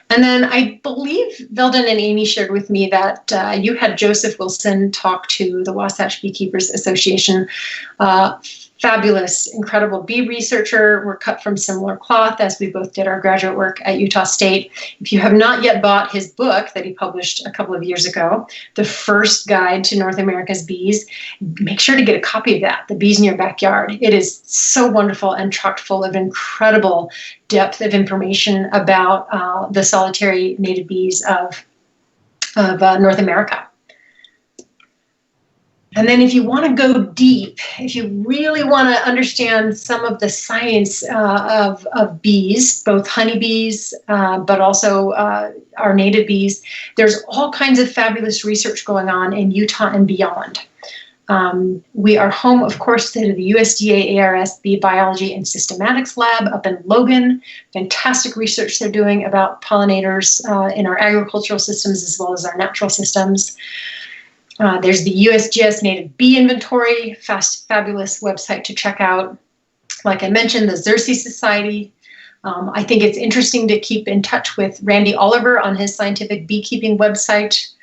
And then I believe Veldon and Amy shared with me that you had Joseph Wilson talk to the Wasatch Beekeepers Association. Fabulous, incredible bee researcher. We're cut from similar cloth as we both did our graduate work at Utah State. If you have not yet bought his book that he published a couple of years ago, The First Guide to North America's Bees, make sure to get a copy of that, The Bees in Your Backyard. It is so wonderful and chock full of incredible depth of information about the solitary native bees of North America. And then if you want to go deep, if you really want to understand some of the science of bees, both honeybees, but also our native bees, there's all kinds of fabulous research going on in Utah and beyond. We are home, of course, to the USDA ARS Bee Biology and Systematics Lab up in Logan. Fantastic research they're doing about pollinators in our agricultural systems as well as our natural systems. There's the USGS Native Bee Inventory, fabulous website to check out. Like I mentioned, the Xerces Society. I think it's interesting to keep in touch with Randy Oliver on his scientific beekeeping website.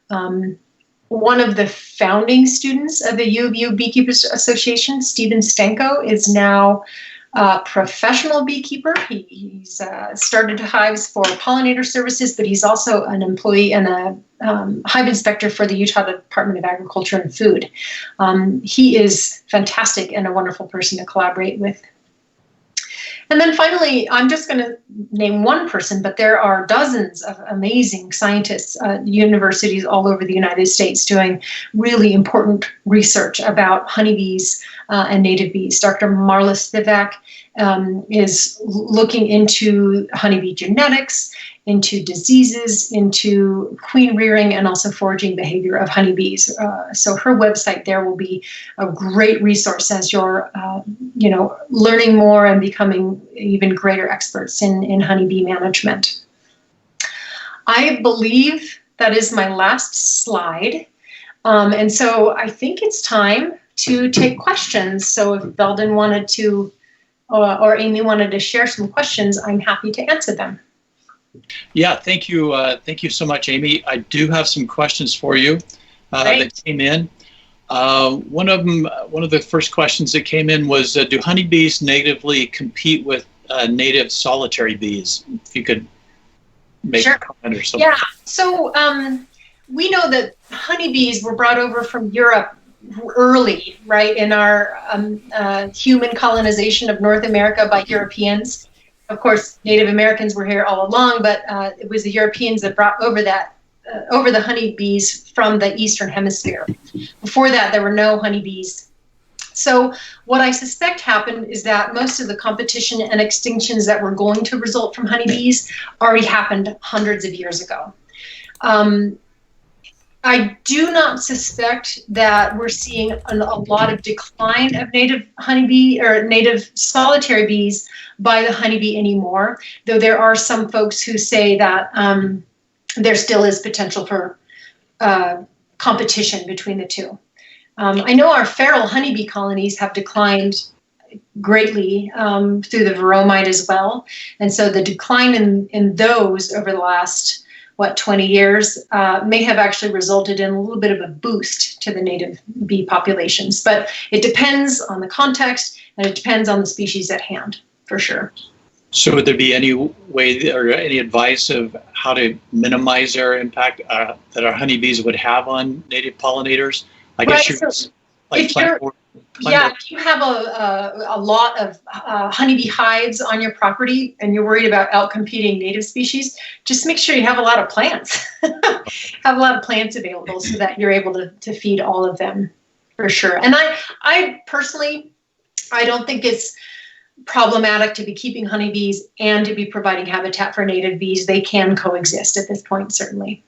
One of the founding students of the U of U Beekeepers Association, Stephen Stanko, is now a professional beekeeper. He's started hives for pollinator services, but he's also an employee and a hive inspector for the Utah Department of Agriculture and Food. He is fantastic and a wonderful person to collaborate with. And then finally, I'm just going to name one person, but there are dozens of amazing scientists at universities all over the United States doing really important research about honeybees and native bees. Dr. Marla Spivak is looking into honeybee genetics, into diseases, into queen rearing, and also foraging behavior of honeybees. So her website there will be a great resource as you're, learning more and becoming even greater experts in honeybee management. I believe that is my last slide. And so I think it's time to take questions. So if Belden wanted to, or Amy wanted to share some questions, I'm happy to answer them. Yeah, thank you. Thank you so much, Amy. I do have some questions for you that came in. One of the first questions that came in was, do honeybees natively compete with native solitary bees? If you could make a comment or something. Yeah, so we know that honeybees were brought over from Europe early, right, in our human colonization of North America by Europeans. Of course, Native Americans were here all along, but it was the Europeans that brought over the honeybees from the Eastern Hemisphere. Before that, there were no honeybees. So what I suspect happened is that most of the competition and extinctions that were going to result from honeybees already happened hundreds of years ago. I do not suspect that we're seeing a lot of decline of native honeybee or native solitary bees by the honeybee anymore, though there are some folks who say that there still is potential for competition between the two. I know our feral honeybee colonies have declined greatly through the Veromide as well, and so the decline in those over the last 20 years may have actually resulted in a little bit of a boost to the native bee populations. But it depends on the context, and it depends on the species at hand, for sure. So would there be any way or any advice of how to minimize their impact that our honeybees would have on native pollinators? I guess if you have a lot of honeybee hives on your property and you're worried about outcompeting native species, just make sure you have a lot of plants. Have a lot of plants available so that you're able to feed all of them, for sure. And I personally, I don't think it's problematic to be keeping honeybees and to be providing habitat for native bees. They can coexist at this point, certainly.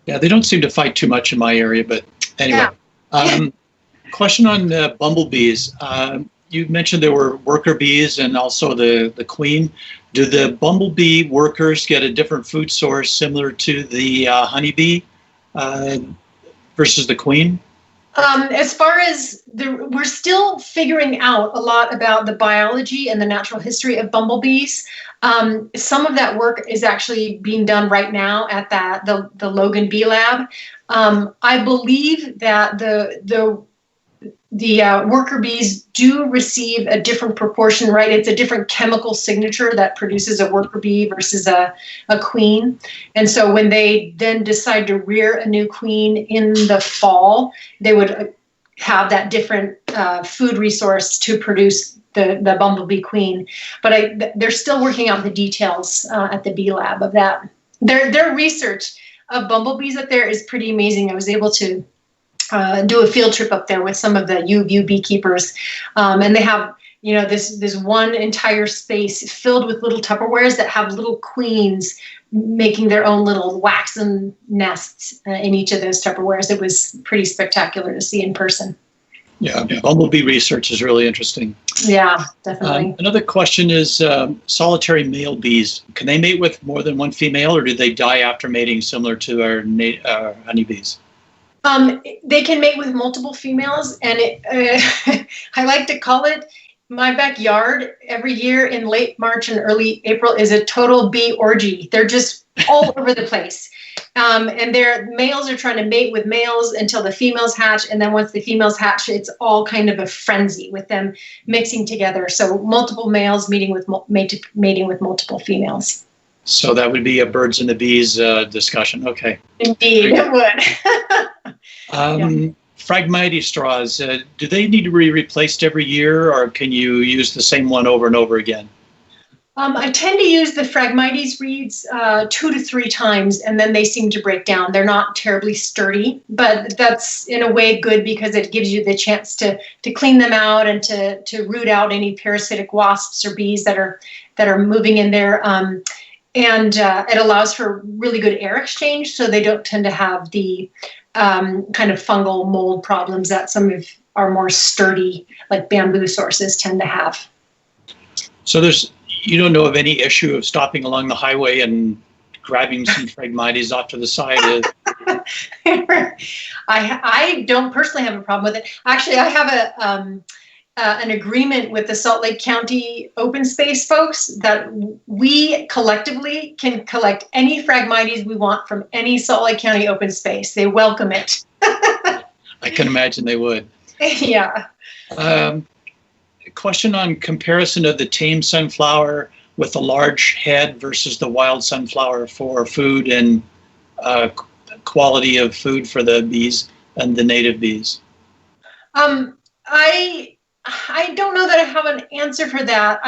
Yeah, they don't seem to fight too much in my area, but anyway. Yeah. Question on bumblebees. You mentioned there were worker bees and also the queen. Do the bumblebee workers get a different food source similar to the honeybee versus the queen? As far as we're still figuring out a lot about the biology and the natural history of bumblebees. Some of that work is actually being done right now at the Logan Bee Lab. I believe that the worker bees do receive a different proportion, right? It's a different chemical signature that produces a worker bee versus a queen. And so when they then decide to rear a new queen in the fall, they would have that different food resource to produce the bumblebee queen. But they're still working out the details at the bee lab of that. Their research of bumblebees up there is pretty amazing. I was able to do a field trip up there with some of the UVU beekeepers, and they have this one entire space filled with little Tupperwares that have little queens making their own little waxen nests in each of those Tupperwares. It was pretty spectacular to see in person. Yeah, bumblebee research is really interesting. Yeah, definitely. Another question is solitary male bees. Can they mate with more than one female, or do they die after mating similar to our honeybees? They can mate with multiple females, and I like to call it my backyard every year in late March and early April is a total bee orgy. They're just all over the place. And their males are trying to mate with males until the females hatch. And then once the females hatch, it's all kind of a frenzy with them mixing together. So multiple males mating with multiple females. So that would be a birds and the bees discussion. Okay. Indeed, it would. Phragmites straws, do they need to be replaced every year, or can you use the same one over and over again? I tend to use the Phragmites reeds 2 to 3 times, and then they seem to break down. They're not terribly sturdy, but that's in a way good because it gives you the chance to clean them out and to root out any parasitic wasps or bees that are moving in there. And it allows for really good air exchange, so they don't tend to have the kind of fungal mold problems that some of our more sturdy, like bamboo sources, tend to have. So you don't know of any issue of stopping along the highway and grabbing some Phragmites off to the side? I don't personally have a problem with it. Actually, I have an agreement with the Salt Lake County open space folks that we collectively can collect any Phragmites we want from any Salt Lake County open space. They welcome it. I can imagine they would. Yeah. Question on comparison of the tame sunflower with the large head versus the wild sunflower for food and quality of food for the bees and the native bees. I don't know that I have an answer for that.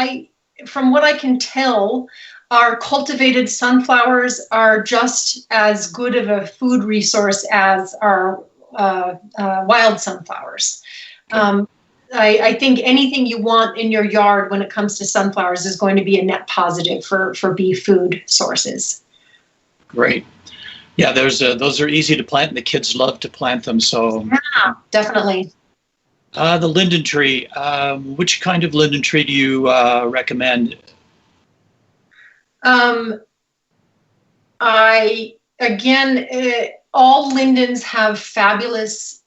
From what I can tell, our cultivated sunflowers are just as good of a food resource as our wild sunflowers. I think anything you want in your yard when it comes to sunflowers is going to be a net positive for bee food sources. Great. Yeah, those are easy to plant, and the kids love to plant them. So yeah, definitely. The linden tree. Which kind of linden tree do you recommend? All lindens have fabulous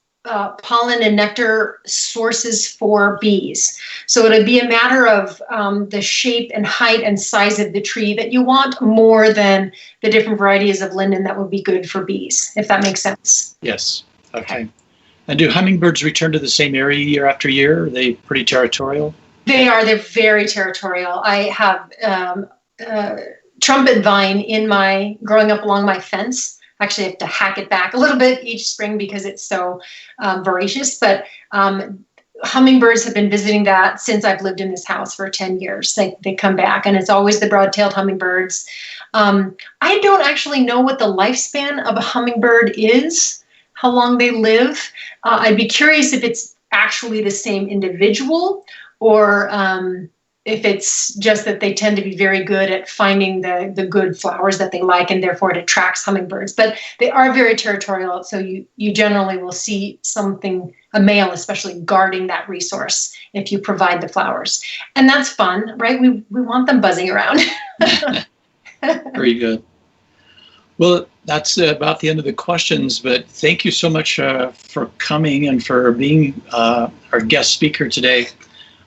pollen and nectar sources for bees. So it'll be a matter of the shape and height and size of the tree that you want more than the different varieties of linden that would be good for bees, if that makes sense. Yes. Okay. And do hummingbirds return to the same area year after year? Are they pretty territorial? They are. They're very territorial. I have trumpet vine growing up along my fence. Actually, I have to hack it back a little bit each spring because it's so voracious. But hummingbirds have been visiting that since I've lived in this house for 10 years. They come back, and it's always the broad-tailed hummingbirds. I don't actually know what the lifespan of a hummingbird is, how long they live. I'd be curious if it's actually the same individual or if it's just that they tend to be very good at finding the good flowers that they like, and therefore it attracts hummingbirds. But they are very territorial, so you generally will see a male especially, guarding that resource if you provide the flowers. And that's fun, right? We want them buzzing around. Very good. Well, that's about the end of the questions, but thank you so much for coming and for being our guest speaker today.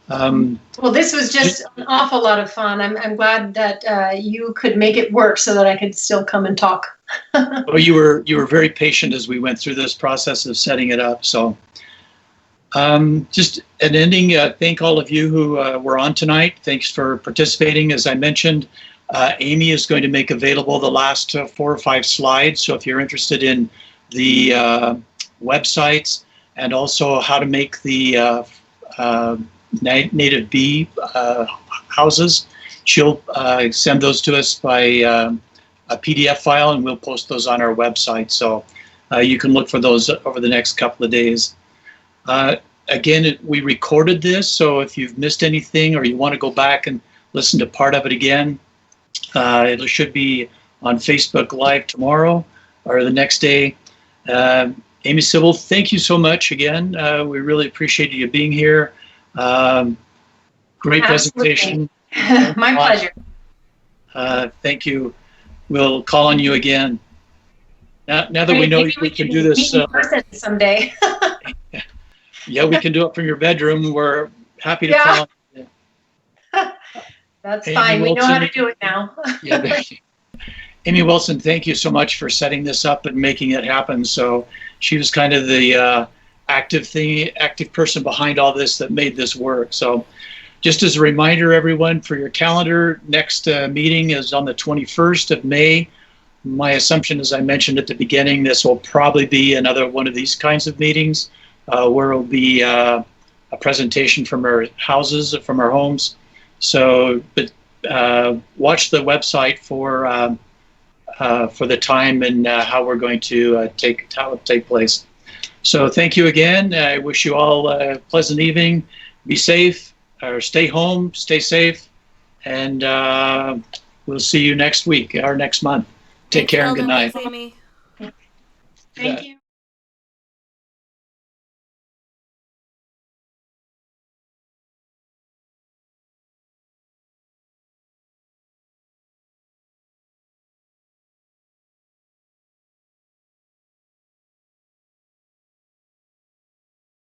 Well, this was just an awful lot of fun. I'm glad that you could make it work so that I could still come and talk. Well, you were very patient as we went through this process of setting it up. So just an ending, thank all of you who were on tonight. Thanks for participating. As I mentioned, Amy is going to make available the last 4 or 5 slides. So if you're interested in the websites and also how to make the native bee houses, she'll send those to us by a PDF file, and we'll post those on our website. So you can look for those over the next couple of days. Again, we recorded this, so if you've missed anything or you want to go back and listen to part of it again, it should be on Facebook Live tomorrow or the next day. Amy Sibul, thank you so much again. We really appreciate you being here. Great presentation. My pleasure. Thank you. We'll call on you again. Now that we know we can do this in person someday. Yeah, we can do it from your bedroom. We're happy to call on you. That's fine. We know how to do it now. Yeah, Amy Wilson, thank you so much for setting this up and making it happen. So she was kind of the active person behind all this that made this work. So just as a reminder, everyone, for your calendar, next meeting is on the 21st of May. My assumption, as I mentioned at the beginning, this will probably be another one of these kinds of meetings where it will be a presentation from our houses, from our homes. So, but watch the website for the time and how we're going to take place. So thank you again. I wish you all a pleasant evening. Be safe, or stay home, stay safe, and we'll see you next week or next month. Take care and good night. Thanks, Amy. Thank you.